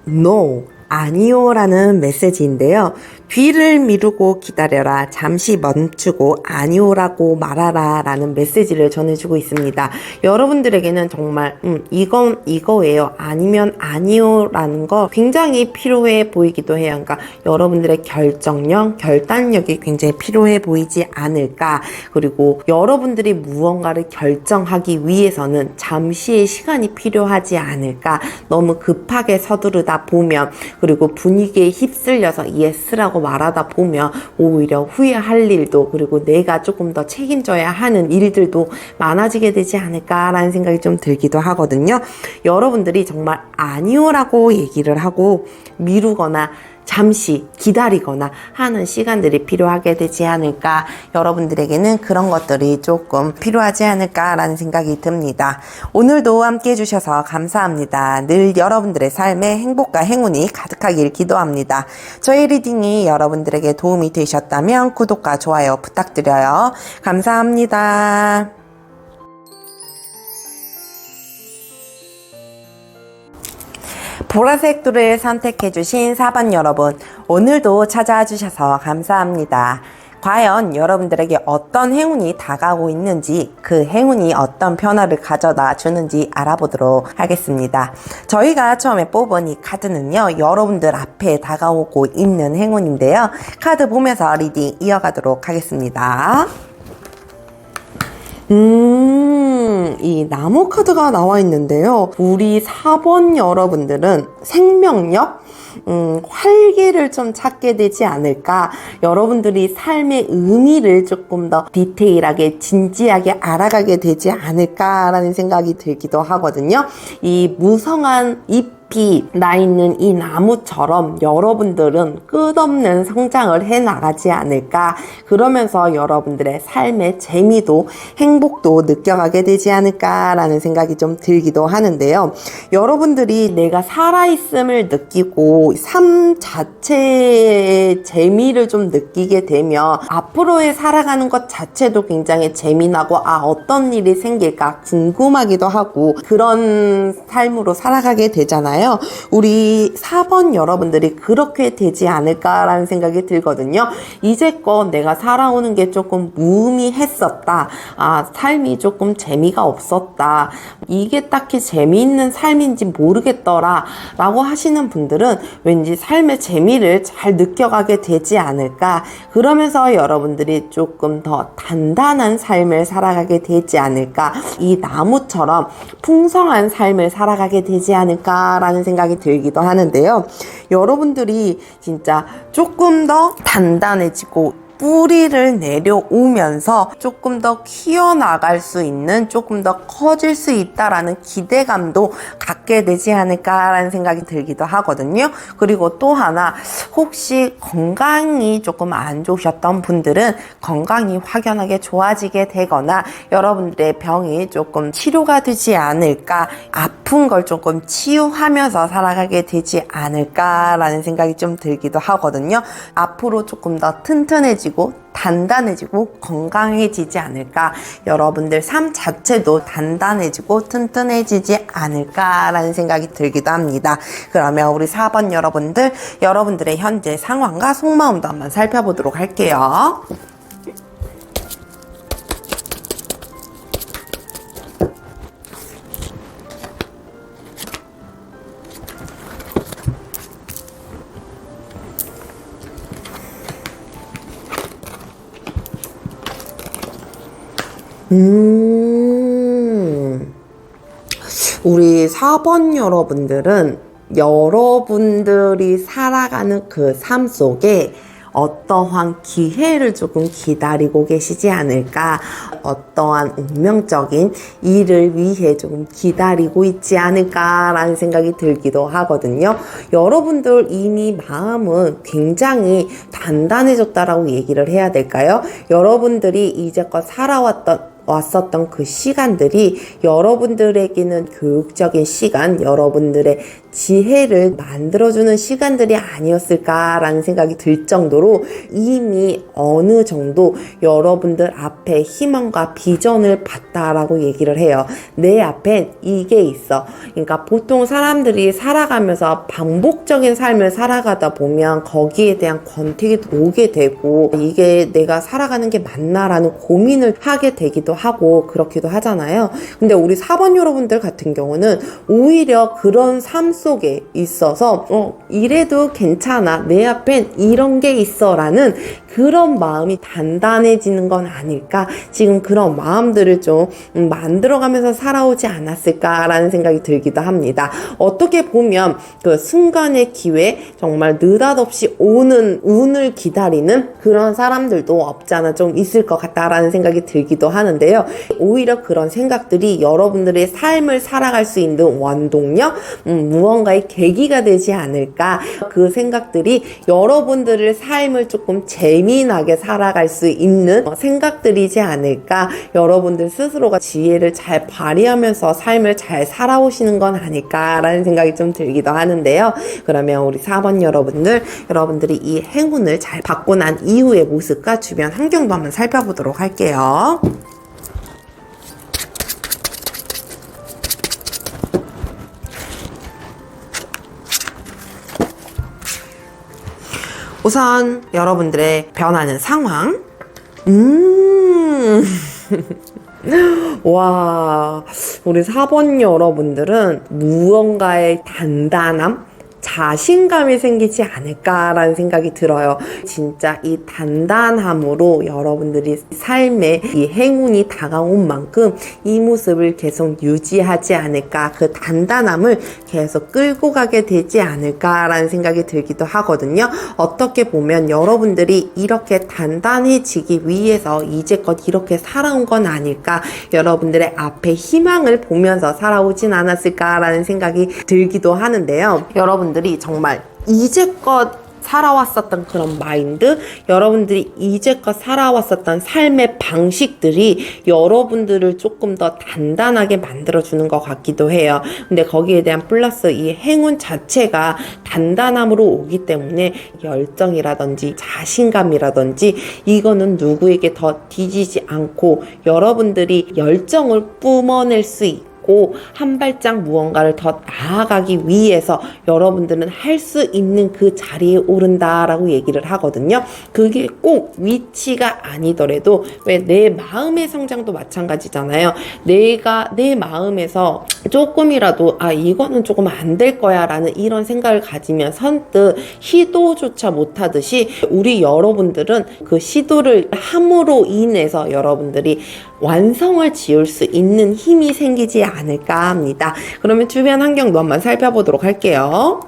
No, 아니요 라는 메시지인데요. 뒤를 미루고 기다려라. 잠시 멈추고 아니오라고 말하라 라는 메시지를 전해주고 있습니다. 여러분들에게는 정말 이건 이거예요. 아니면 아니요 라는 거 굉장히 필요해 보이기도 해요. 그러니까 여러분들의 결정력, 결단력이 굉장히 필요해 보이지 않을까. 그리고 여러분들이 무언가를 결정하기 위해서는 잠시의 시간이 필요하지 않을까. 너무 급하게 서두르다 보면, 그리고 분위기에 휩쓸려서 예스라고 말하다 보면 오히려 후회할 일도, 그리고 내가 조금 더 책임져야 하는 일들도 많아지게 되지 않을까라는 생각이 좀 들기도 하거든요. 여러분들이 정말 아니오라고 얘기를 하고 미루거나 잠시 기다리거나 하는 시간들이 필요하게 되지 않을까, 여러분들에게는 그런 것들이 조금 필요하지 않을까라는 생각이 듭니다. 오늘도 함께 해주셔서 감사합니다. 늘 여러분들의 삶에 행복과 행운이 가득하길 기도합니다. 저희 리딩이 여러분들에게 도움이 되셨다면 구독과 좋아요 부탁드려요. 감사합니다. 보라색 뚜를 선택해주신 4번 여러분, 오늘도 찾아와 주셔서 감사합니다. 과연 여러분들에게 어떤 행운이 다가오고 있는지, 그 행운이 어떤 변화를 가져다 주는지 알아보도록 하겠습니다. 저희가 처음에 뽑은 이 카드는요, 여러분들 앞에 다가오고 있는 행운인데요. 카드 보면서 리딩 이어가도록 하겠습니다. 이 나무 카드가 나와 있는데요. 우리 4번 여러분들은 생명력, 활기를 좀 찾게 되지 않을까. 여러분들이 삶의 의미를 조금 더 디테일하게 진지하게 알아가게 되지 않을까라는 생각이 들기도 하거든요. 이 무성한 잎 나 있는 이 나무처럼 여러분들은 끝없는 성장을 해 나가지 않을까. 그러면서 여러분들의 삶의 재미도 행복도 느껴가게 되지 않을까라는 생각이 좀 들기도 하는데요. 여러분들이 내가 살아있음을 느끼고 삶 자체의 재미를 좀 느끼게 되면 앞으로의 살아가는 것 자체도 굉장히 재미나고, 어떤 일이 생길까 궁금하기도 하고, 그런 삶으로 살아가게 되잖아요. 우리 4번 여러분들이 그렇게 되지 않을까라는 생각이 들거든요. 이제껏 내가 살아오는 게 조금 무의미했었다. 삶이 조금 재미가 없었다. 이게 딱히 재미있는 삶인지 모르겠더라 라고 하시는 분들은 왠지 삶의 재미를 잘 느껴가게 되지 않을까. 그러면서 여러분들이 조금 더 단단한 삶을 살아가게 되지 않을까. 이 나무처럼 풍성한 삶을 살아가게 되지 않을까라는 생각이 들기도 하는데요. 여러분들이 진짜 조금 더 단단해지고 뿌리를 내려오면서 조금 더 키워나갈 수 있는, 조금 더 커질 수 있다라는 기대감도 갖게 되지 않을까라는 생각이 들기도 하거든요. 그리고 또 하나, 혹시 건강이 조금 안 좋으셨던 분들은 건강이 확연하게 좋아지게 되거나 여러분들의 병이 조금 치료가 되지 않을까, 아픈 걸 조금 치유하면서 살아가게 되지 않을까라는 생각이 좀 들기도 하거든요. 앞으로 조금 더 튼튼해지고 단단해지고 건강해지지 않을까, 여러분들 삶 자체도 단단해지고 튼튼해지지 않을까라는 생각이 들기도 합니다. 그러면 우리 4번 여러분들의 현재 상황과 속마음도 한번 살펴보도록 할게요. 우리 4번 여러분들은 여러분들이 살아가는 그 삶 속에 어떠한 기회를 조금 기다리고 계시지 않을까, 어떠한 운명적인 일을 위해 조금 기다리고 있지 않을까라는 생각이 들기도 하거든요. 여러분들 이미 마음은 굉장히 단단해졌다라고 얘기를 해야 될까요? 여러분들이 이제껏 왔었던 그 시간들이 여러분들에게는 교육적인 시간, 여러분들의 지혜를 만들어주는 시간들이 아니었을까라는 생각이 들 정도로 이미 어느 정도 여러분들 앞에 희망과 비전을 봤다라고 얘기를 해요. 내 앞엔 이게 있어. 그러니까 보통 사람들이 살아가면서 반복적인 삶을 살아가다 보면 거기에 대한 권태기 오게 되고, 이게 내가 살아가는 게 맞나라는 고민을 하게 되기도 하고 그렇기도 하잖아요. 근데 우리 4번 여러분들 같은 경우는 오히려 그런 삶 속에 있어서 이래도 괜찮아, 내 앞엔 이런 게 있어 라는 그런 마음이 단단해지는 건 아닐까, 지금 그런 마음들을 좀 만들어가면서 살아오지 않았을까라는 생각이 들기도 합니다. 어떻게 보면 그 순간의 기회, 정말 느닷없이 오는 운을 기다리는 그런 사람들도 없잖아 좀 있을 것 같다라는 생각이 들기도 하는데요. 오히려 그런 생각들이 여러분들의 삶을 살아갈 수 있는 원동력, 무언가의 계기가 되지 않을까, 그 생각들이 여러분들의 삶을 조금 재미나게 살아갈 수 있는 생각들이지 않을까, 여러분들 스스로가 지혜를 잘 발휘하면서 삶을 잘 살아오시는 건 아닐까라는 생각이 좀 들기도 하는데요. 그러면 우리 4번 여러분들이 이 행운을 잘 받고 난 이후의 모습과 주변 환경도 한번 살펴보도록 할게요. 우선 여러분들의 변하는 상황. 와, 우리 4번 여러분들은 무언가의 단단함, 자신감이 생기지 않을까라는 생각이 들어요. 진짜 이 단단함으로 여러분들이 삶에 이 행운이 다가온 만큼 이 모습을 계속 유지하지 않을까, 그 단단함을 계속 끌고 가게 되지 않을까라는 생각이 들기도 하거든요. 어떻게 보면 여러분들이 이렇게 단단해지기 위해서 이제껏 이렇게 살아온 건 아닐까, 여러분들의 앞에 희망을 보면서 살아오진 않았을까라는 생각이 들기도 하는데요. 여러분들이 정말 이제껏 살아왔었던 그런 마인드, 여러분들이 이제껏 살아왔었던 삶의 방식들이 여러분들을 조금 더 단단하게 만들어주는 것 같기도 해요. 근데 거기에 대한 플러스 이 행운 자체가 단단함으로 오기 때문에 열정이라든지 자신감이라든지 이거는 누구에게 더 뒤지지 않고 여러분들이 열정을 뿜어낼 수 있고 한 발짝 무언가를 더 나아가기 위해서 여러분들은 할 수 있는 그 자리에 오른다라고 얘기를 하거든요. 그게 꼭 위치가 아니더라도 왜 내 마음의 성장도 마찬가지잖아요. 내가 내 마음에서 조금이라도 이거는 조금 안 될 거야 라는 이런 생각을 가지면 선뜻 시도조차 못하듯이 우리 여러분들은 그 시도를 함으로 인해서 여러분들이 완성을 지을 수 있는 힘이 생기지 않을까 합니다. 그러면 주변 환경도 한번 살펴보도록 할게요.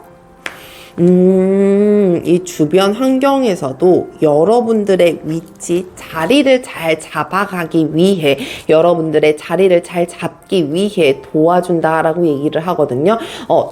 이 주변 환경에서도 여러분들의 위치, 자리를 잘 잡아가기 위해, 여러분들의 자리를 잘 잡기 위해 도와준다라고 얘기를 하거든요.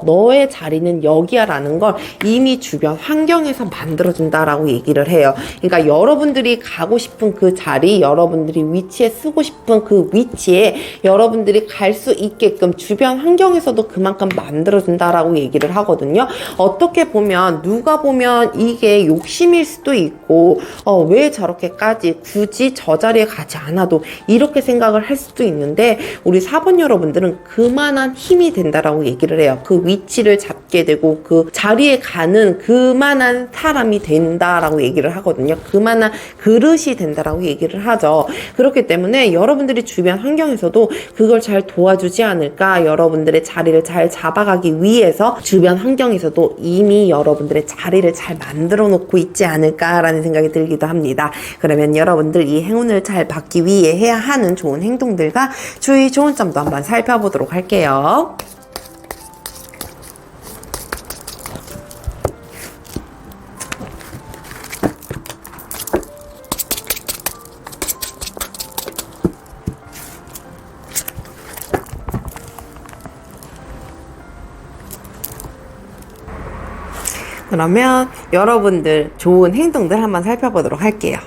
너의 자리는 여기야 라는 걸 이미 주변 환경에서 만들어준다라고 얘기를 해요. 그러니까 여러분들이 가고 싶은 그 자리, 여러분들이 위치에 쓰고 싶은 그 위치에 여러분들이 갈 수 있게끔 주변 환경에서도 그만큼 만들어준다라고 얘기를 하거든요. 어떻게 보면 누가 보면 이게 욕심일 수도 있고 왜 저렇게까지 굳이 저 자리에 가지 않아도 이렇게 생각을 할 수도 있는데, 우리 4번 여러분들은 그만한 힘이 된다라고 얘기를 해요. 그 위치를 잡게 되고 그 자리에 가는 그만한 사람이 된다라고 얘기를 하거든요. 그만한 그릇이 된다라고 얘기를 하죠. 그렇기 때문에 여러분들이 주변 환경에서도 그걸 잘 도와주지 않을까, 여러분들의 자리를 잘 잡아가기 위해서 주변 환경에서도 이미 여러분들의 자리를 잘 만들어 놓고 있지 않을까라는 생각이 들기도 합니다. 그러면 여러분들 이 행운을 잘 받기 위해 해야 하는 좋은 행동들과 주의 좋은 점도 한번 살펴보도록 할게요. 그러면 여러분들 좋은 행동들 한번 살펴보도록 할게요.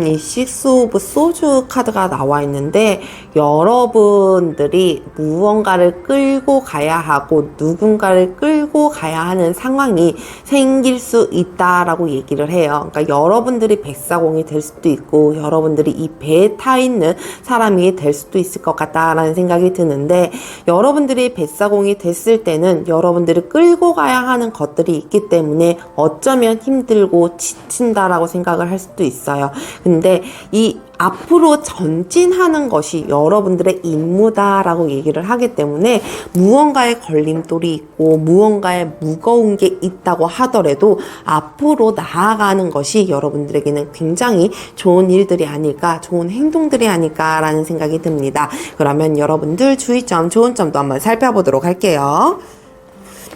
이 식스 오브 소주 카드가 나와 있는데, 여러분들이 무언가를 끌고 가야 하고 누군가를 끌고 가야 하는 상황이 생길 수 있다라고 얘기를 해요. 그러니까 여러분들이 백사공이 될 수도 있고 여러분들이 이 배에 타 있는 사람이 될 수도 있을 것 같다라는 생각이 드는데, 여러분들이 백사공이 됐을 때는 여러분들이 끌고 가야 하는 것들이 있기 때문에 어쩌면 힘들고 지친다라고 생각을 할 수도 있어요. 근데 이 앞으로 전진하는 것이 여러분들의 임무다라고 얘기를 하기 때문에, 무언가의 걸림돌이 있고 무언가의 무거운 게 있다고 하더라도 앞으로 나아가는 것이 여러분들에게는 굉장히 좋은 일들이 아닐까, 좋은 행동들이 아닐까라는 생각이 듭니다. 그러면 여러분들 주의점, 좋은 점도 한번 살펴보도록 할게요.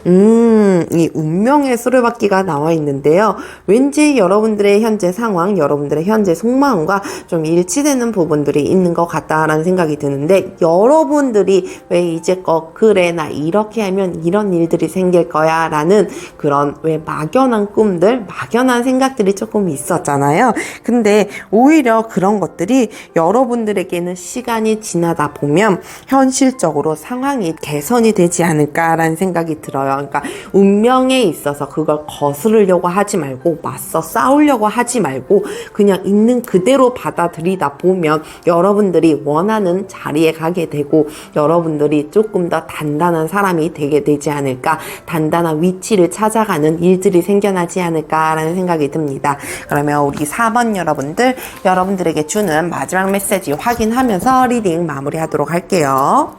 이 운명의 수레바퀴가 나와 있는데요. 왠지 여러분들의 현재 상황, 여러분들의 현재 속마음과 좀 일치되는 부분들이 있는 것 같다라는 생각이 드는데, 여러분들이 왜 이제껏 그래 나 이렇게 하면 이런 일들이 생길 거야 라는 그런 왜 막연한 꿈들, 막연한 생각들이 조금 있었잖아요. 근데 오히려 그런 것들이 여러분들에게는 시간이 지나다 보면 현실적으로 상황이 개선이 되지 않을까라는 생각이 들어요. 그러니까 운명에 있어서 그걸 거스르려고 하지 말고, 맞서 싸우려고 하지 말고 그냥 있는 그대로 받아들이다 보면 여러분들이 원하는 자리에 가게 되고, 여러분들이 조금 더 단단한 사람이 되게 되지 않을까, 단단한 위치를 찾아가는 일들이 생겨나지 않을까라는 생각이 듭니다. 그러면 우리 4번 여러분들, 여러분들에게 주는 마지막 메시지 확인하면서 리딩 마무리하도록 할게요.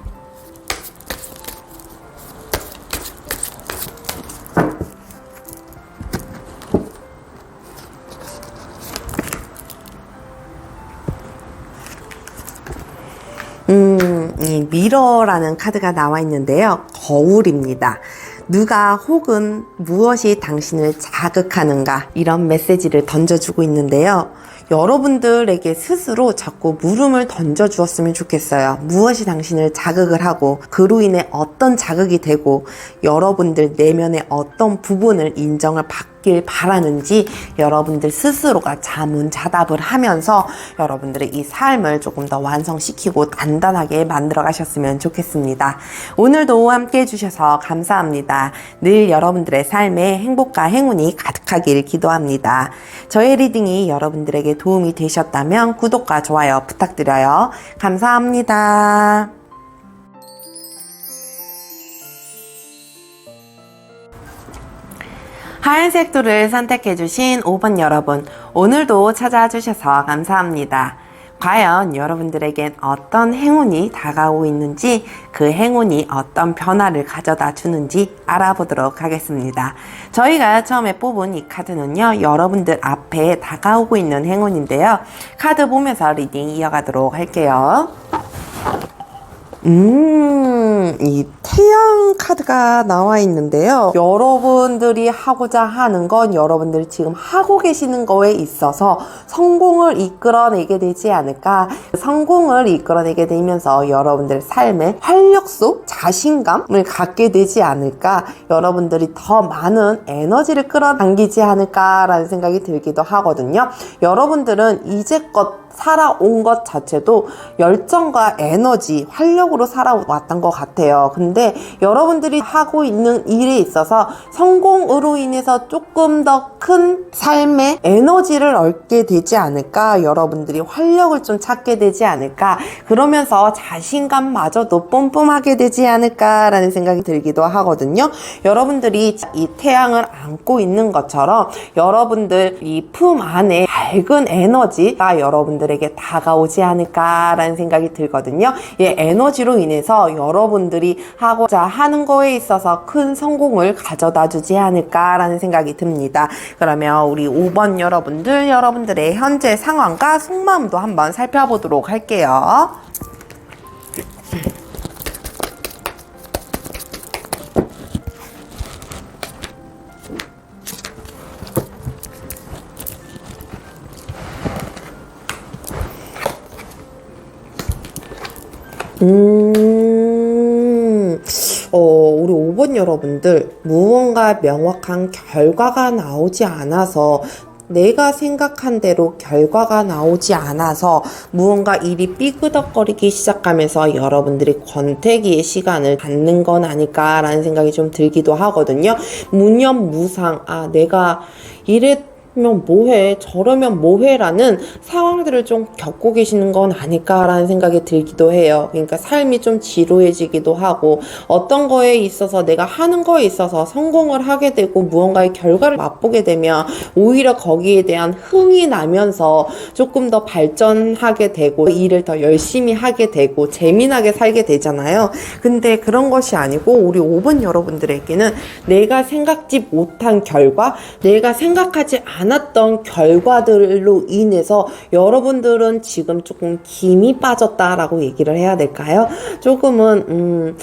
이 미러라는 카드가 나와 있는데요. 거울입니다. 누가 혹은 무엇이 당신을 자극하는가, 이런 메시지를 던져주고 있는데요. 여러분들에게 스스로 자꾸 물음을 던져주었으면 좋겠어요. 무엇이 당신을 자극을 하고 그로 인해 어떤 자극이 되고 여러분들 내면의 어떤 부분을 인정을 받길 바라는지, 여러분들 스스로가 자문자답을 하면서 여러분들의 이 삶을 조금 더 완성시키고 단단하게 만들어 가셨으면 좋겠습니다. 오늘도 함께 해주셔서 감사합니다. 늘 여러분들의 삶에 행복과 행운이 가득하길 기도합니다. 저의 리딩이 여러분들에게 도움이 되셨다면 구독과 좋아요 부탁드려요. 감사합니다. 하얀색 돌을 선택해주신 5번 여러분, 오늘도 찾아와 주셔서 감사합니다. 과연 여러분들에겐 어떤 행운이 다가오고 있는지, 그 행운이 어떤 변화를 가져다 주는지 알아보도록 하겠습니다. 저희가 처음에 뽑은 이 카드는요, 여러분들 앞에 다가오고 있는 행운인데요. 카드 보면서 리딩 이어가도록 할게요. 이 태양 카드가 나와 있는데요. 여러분들이 하고자 하는 건 여러분들이 지금 하고 계시는 거에 있어서 성공을 이끌어내게 되지 않을까. 성공을 이끌어내게 되면서 여러분들의 삶에 활력소, 자신감을 갖게 되지 않을까. 여러분들이 더 많은 에너지를 끌어당기지 않을까라는 생각이 들기도 하거든요. 여러분들은 이제껏 살아온 것 자체도 열정과 에너지, 활력으로 살아왔던 것 같아요. 근데 여러분들이 하고 있는 일에 있어서 성공으로 인해서 조금 더 큰 삶의 에너지를 얻게 되지 않을까, 여러분들이 활력을 좀 찾게 되지 않을까, 그러면서 자신감마저도 뿜뿜하게 되지 않을까라는 생각이 들기도 하거든요. 여러분들이 이 태양을 안고 있는 것처럼 여러분들 이 품 안에 밝은 에너지가 여러분들에게 다가오지 않을까라는 생각이 들거든요. 이 에너지로 인해서 여러분들이 하고자 하는 거에 있어서 큰 성공을 가져다 주지 않을까라는 생각이 듭니다. 그러면 우리 5번 여러분들의 현재 상황과 속마음도 한번 살펴보도록 할게요. 우리 5번 여러분들, 무언가 명확한 결과가 나오지 않아서, 내가 생각한 대로 결과가 나오지 않아서 무언가 일이 삐그덕거리기 시작하면서 여러분들이 권태기의 시간을 갖는 건 아닐까라는 생각이 좀 들기도 하거든요. 무념무상, 내가 이랬면 뭐해, 저러면 뭐해라는 상황들을 좀 겪고 계시는 건 아닐까라는 생각이 들기도 해요. 그러니까 삶이 좀 지루해지기도 하고, 어떤 거에 있어서 내가 하는 거에 있어서 성공을 하게 되고 무언가의 결과를 맛보게 되면 오히려 거기에 대한 흥이 나면서 조금 더 발전하게 되고 일을 더 열심히 하게 되고 재미나게 살게 되잖아요. 근데 그런 것이 아니고 우리 5번 여러분들에게는 내가 생각지 못한 결과, 내가 생각하지 않았던 결과들로 인해서 여러분들은 지금 조금 김이 빠졌다라고 얘기를 해야 될까요? 조금은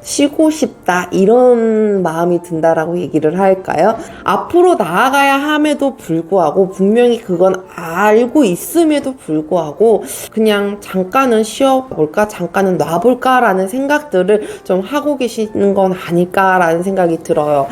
쉬고 싶다, 이런 마음이 든다라고 얘기를 할까요? 앞으로 나아가야 함에도 불구하고, 분명히 그건 알고 있음에도 불구하고 그냥 잠깐은 쉬어볼까, 잠깐은 놔볼까 라는 생각들을 좀 하고 계시는 건 아닐까라는 생각이 들어요.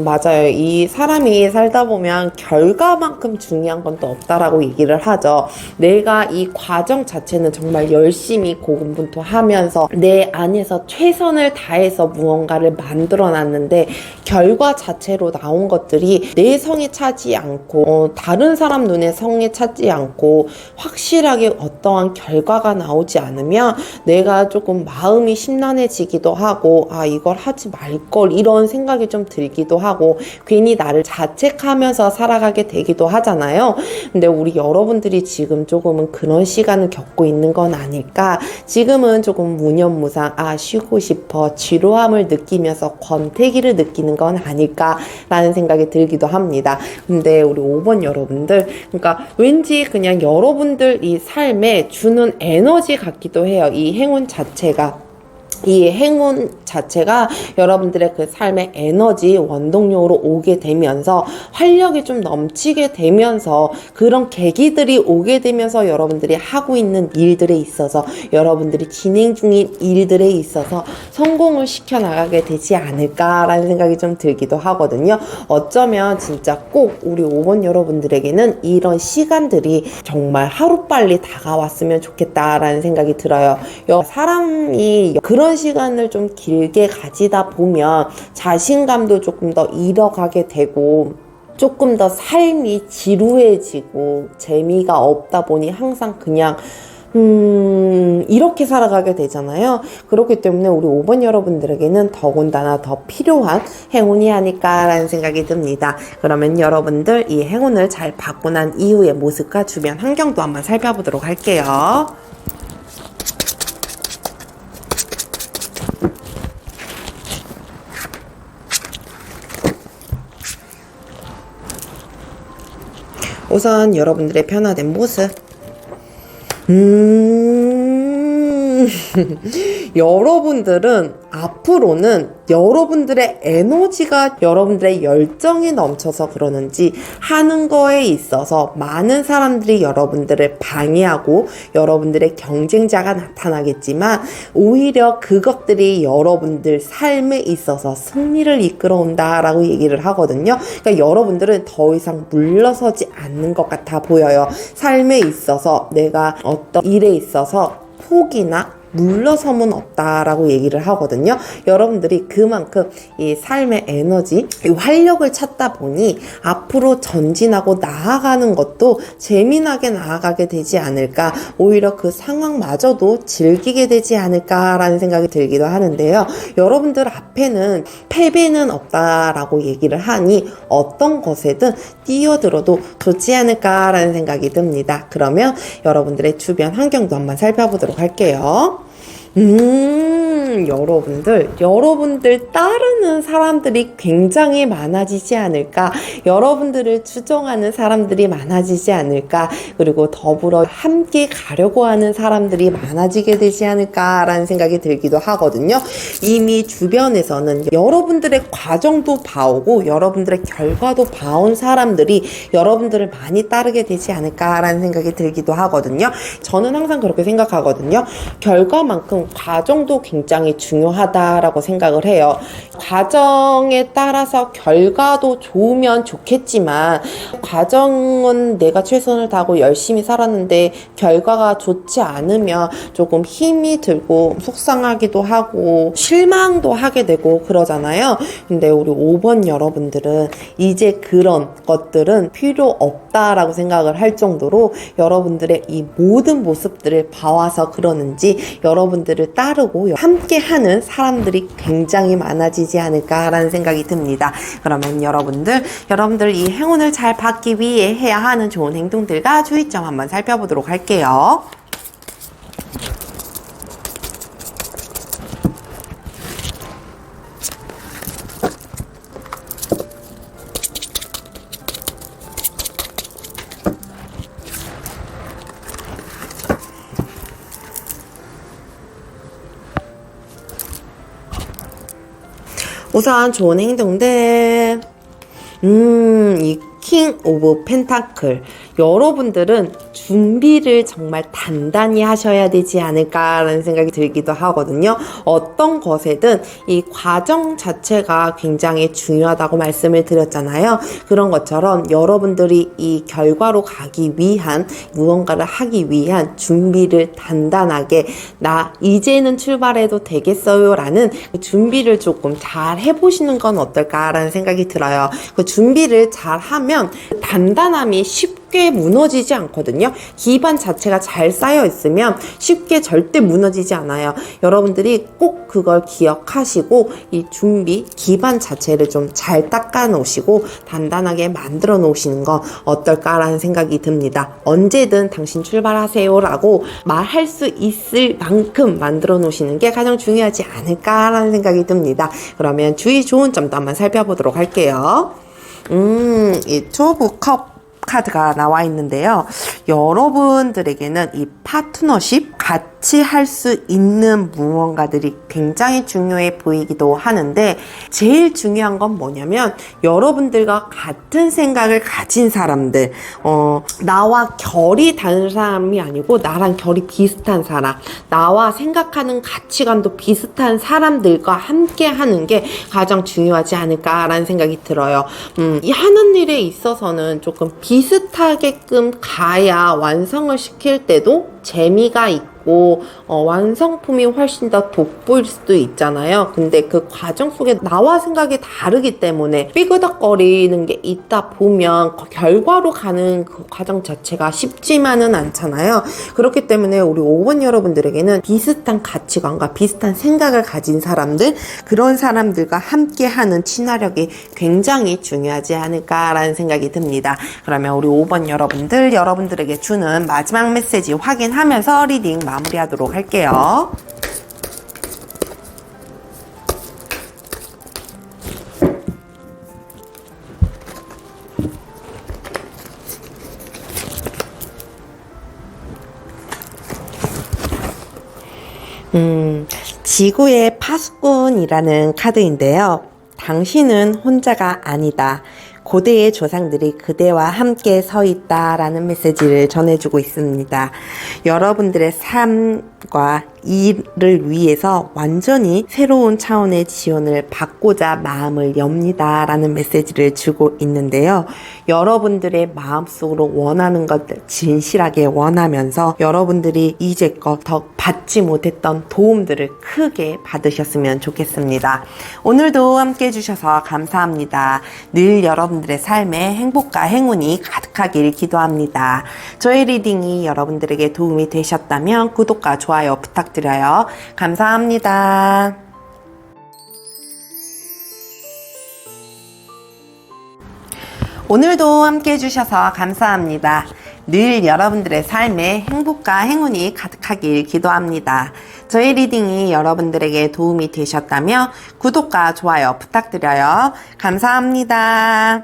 맞아요. 이 사람이 살다 보면 결과만큼 중요한 건 또 없다라고 얘기를 하죠. 내가 이 과정 자체는 정말 열심히 고군분투하면서 내 안에서 최선을 다해서 무언가를 만들어 놨는데, 결과 자체로 나온 것들이 내 성에 차지 않고 다른 사람 눈에 성에 차지 않고 확실하게 어떠한 결과가 나오지 않으면 내가 조금 마음이 심란해지기도 하고, 이걸 하지 말걸, 이런 생각이 좀 들기도 하고 괜히 나를 자책하면서 살아가게 되기도 하잖아요. 근데 우리 여러분들이 지금 조금은 그런 시간을 겪고 있는 건 아닐까. 지금은 조금 무념무상, 쉬고 싶어, 지루함을 느끼면서 권태기를 느끼는 건 아닐까라는 생각이 들기도 합니다. 근데 우리 5번 여러분들, 그러니까 왠지 그냥 여러분들 이 삶에 주는 에너지 같기도 해요. 이 행운 자체가. 이 행운 자체가 여러분들의 그 삶의 에너지 원동력으로 오게 되면서 활력이 좀 넘치게 되면서 그런 계기들이 오게 되면서 여러분들이 하고 있는 일들에 있어서, 여러분들이 진행 중인 일들에 있어서 성공을 시켜나가게 되지 않을까라는 생각이 좀 들기도 하거든요. 어쩌면 진짜 꼭 우리 5번 여러분들에게는 이런 시간들이 정말 하루빨리 다가왔으면 좋겠다라는 생각이 들어요. 사람이 그런 시간을 좀 길게 가지다 보면 자신감도 조금 더 잃어가게 되고, 조금 더 삶이 지루해지고 재미가 없다 보니 항상 그냥 이렇게 살아가게 되잖아요. 그렇기 때문에 우리 5번 여러분들에게는 더군다나 더 필요한 행운이 아닐까라는 생각이 듭니다. 그러면 여러분들 이 행운을 잘 받고 난 이후의 모습과 주변 환경도 한번 살펴보도록 할게요. 우선 여러분들의 변화된 모습. 여러분들은 앞으로는 여러분들의 에너지가 여러분들의 열정이 넘쳐서 그러는지 하는 거에 있어서 많은 사람들이 여러분들을 방해하고 여러분들의 경쟁자가 나타나겠지만 오히려 그것들이 여러분들 삶에 있어서 승리를 이끌어온다라고 얘기를 하거든요. 그러니까 여러분들은 더 이상 물러서지 않는 것 같아 보여요. 삶에 있어서 내가 어떤 일에 있어서 포기나 물러섬은 없다라고 얘기를 하거든요. 여러분들이 그만큼 이 삶의 에너지, 이 활력을 찾다 보니 앞으로 전진하고 나아가는 것도 재미나게 나아가게 되지 않을까, 오히려 그 상황마저도 즐기게 되지 않을까라는 생각이 들기도 하는데요. 여러분들 앞에는 패배는 없다라고 얘기를 하니 어떤 것에든 뛰어들어도 좋지 않을까라는 생각이 듭니다. 그러면 여러분들의 주변 환경도 한번 살펴보도록 할게요. 여러분들 따르는 사람들이 굉장히 많아지지 않을까, 여러분들을 추종하는 사람들이 많아지지 않을까, 그리고 더불어 함께 가려고 하는 사람들이 많아지게 되지 않을까라는 생각이 들기도 하거든요. 이미 주변에서는 여러분들의 과정도 봐오고 여러분들의 결과도 봐온 사람들이 여러분들을 많이 따르게 되지 않을까라는 생각이 들기도 하거든요. 저는 항상 그렇게 생각하거든요. 결과만큼 과정도 굉장히 중요하다라고 생각을 해요. 과정에 따라서 결과도 좋으면 좋겠지만 과정은 내가 최선을 다하고 열심히 살았는데 결과가 좋지 않으면 조금 힘이 들고 속상하기도 하고 실망도 하게 되고 그러잖아요. 근데 우리 5번 여러분들은 이제 그런 것들은 필요 없다라고 생각을 할 정도로 여러분들의 이 모든 모습들을 봐와서 그러는지 여러분들을 따르고 함께하는 사람들이 굉장히 많아지지 않을까라는 생각이 듭니다. 그러면 여러분들 이 행운을 잘 받기 위해 해야 하는 좋은 행동들과 주의점 한번 살펴보도록 할게요. 우선 좋은 행동들, 이 킹 오브 펜타클, 여러분들은 준비를 정말 단단히 하셔야 되지 않을까라는 생각이 들기도 하거든요. 어떤 것에든 이 과정 자체가 굉장히 중요하다고 말씀을 드렸잖아요. 그런 것처럼 여러분들이 이 결과로 가기 위한, 무언가를 하기 위한 준비를 단단하게, 나 이제는 출발해도 되겠어요 라는 준비를 조금 잘 해보시는 건 어떨까라는 생각이 들어요. 그 준비를 잘 하면 단단함이 쉽게 무너지지 않거든요. 기반 자체가 잘 쌓여 있으면 쉽게 절대 무너지지 않아요. 여러분들이 꼭 그걸 기억하시고 이 준비, 기반 자체를 좀 잘 닦아 놓으시고 단단하게 만들어 놓으시는 건 어떨까라는 생각이 듭니다. 언제든 당신 출발하세요 라고 말할 수 있을 만큼 만들어 놓으시는 게 가장 중요하지 않을까라는 생각이 듭니다. 그러면 주의 좋은 점도 한번 살펴보도록 할게요. 이 투브 컵 카드가 나와 있는데요. 여러분들에게는 이 파트너십, 같이 할 수 있는 무언가들이 굉장히 중요해 보이기도 하는데 제일 중요한 건 뭐냐면 여러분들과 같은 생각을 가진 사람들, 나와 결이 다른 사람이 아니고 나랑 결이 비슷한 사람, 나와 생각하는 가치관도 비슷한 사람들과 함께 하는 게 가장 중요하지 않을까라는 생각이 들어요. 이 하는 일에 있어서는 조금 비슷하게끔 가야 완성을 시킬 때도 재미가 있고 완성품이 훨씬 더 돋보일 수도 있잖아요. 근데 그 과정 속에 나와 생각이 다르기 때문에 삐그덕거리는 게 있다 보면 결과로 가는 그 과정 자체가 쉽지만은 않잖아요. 그렇기 때문에 우리 5번 여러분들에게는 비슷한 가치관과 비슷한 생각을 가진 사람들, 그런 사람들과 함께하는 친화력이 굉장히 중요하지 않을까라는 생각이 듭니다. 그러면 우리 5번 여러분들에게 주는 마지막 메시지 확인하면서 리딩 마무리하도록 할게요. 지구의 파수꾼이라는 카드인데요. 당신은 혼자가 아니다. 고대의 조상들이 그대와 함께 서 있다라는 메시지를 전해주고 있습니다. 여러분들의 삶과 일을 위해서 완전히 새로운 차원의 지원을 받고자 마음을 엽니다라는 메시지를 주고 있는데요. 여러분들의 마음속으로 원하는 것들 진실하게 원하면서 여러분들이 이제껏 더 받지 못했던 도움들을 크게 받으셨으면 좋겠습니다. 오늘도 함께 해주셔서 감사합니다. 늘 여러분들의 삶에 행복과 행운이 가득하길 기도합니다. 저의 리딩이 여러분들에게 도움이 되셨다면 구독과 좋아요 부탁드려요. 감사합니다. 오늘도 함께 해주셔서 감사합니다. 늘 여러분들의 삶에 행복과 행운이 가득하길 기도합니다. 저의 리딩이 여러분들에게 도움이 되셨다면 구독과 좋아요 부탁드려요. 감사합니다.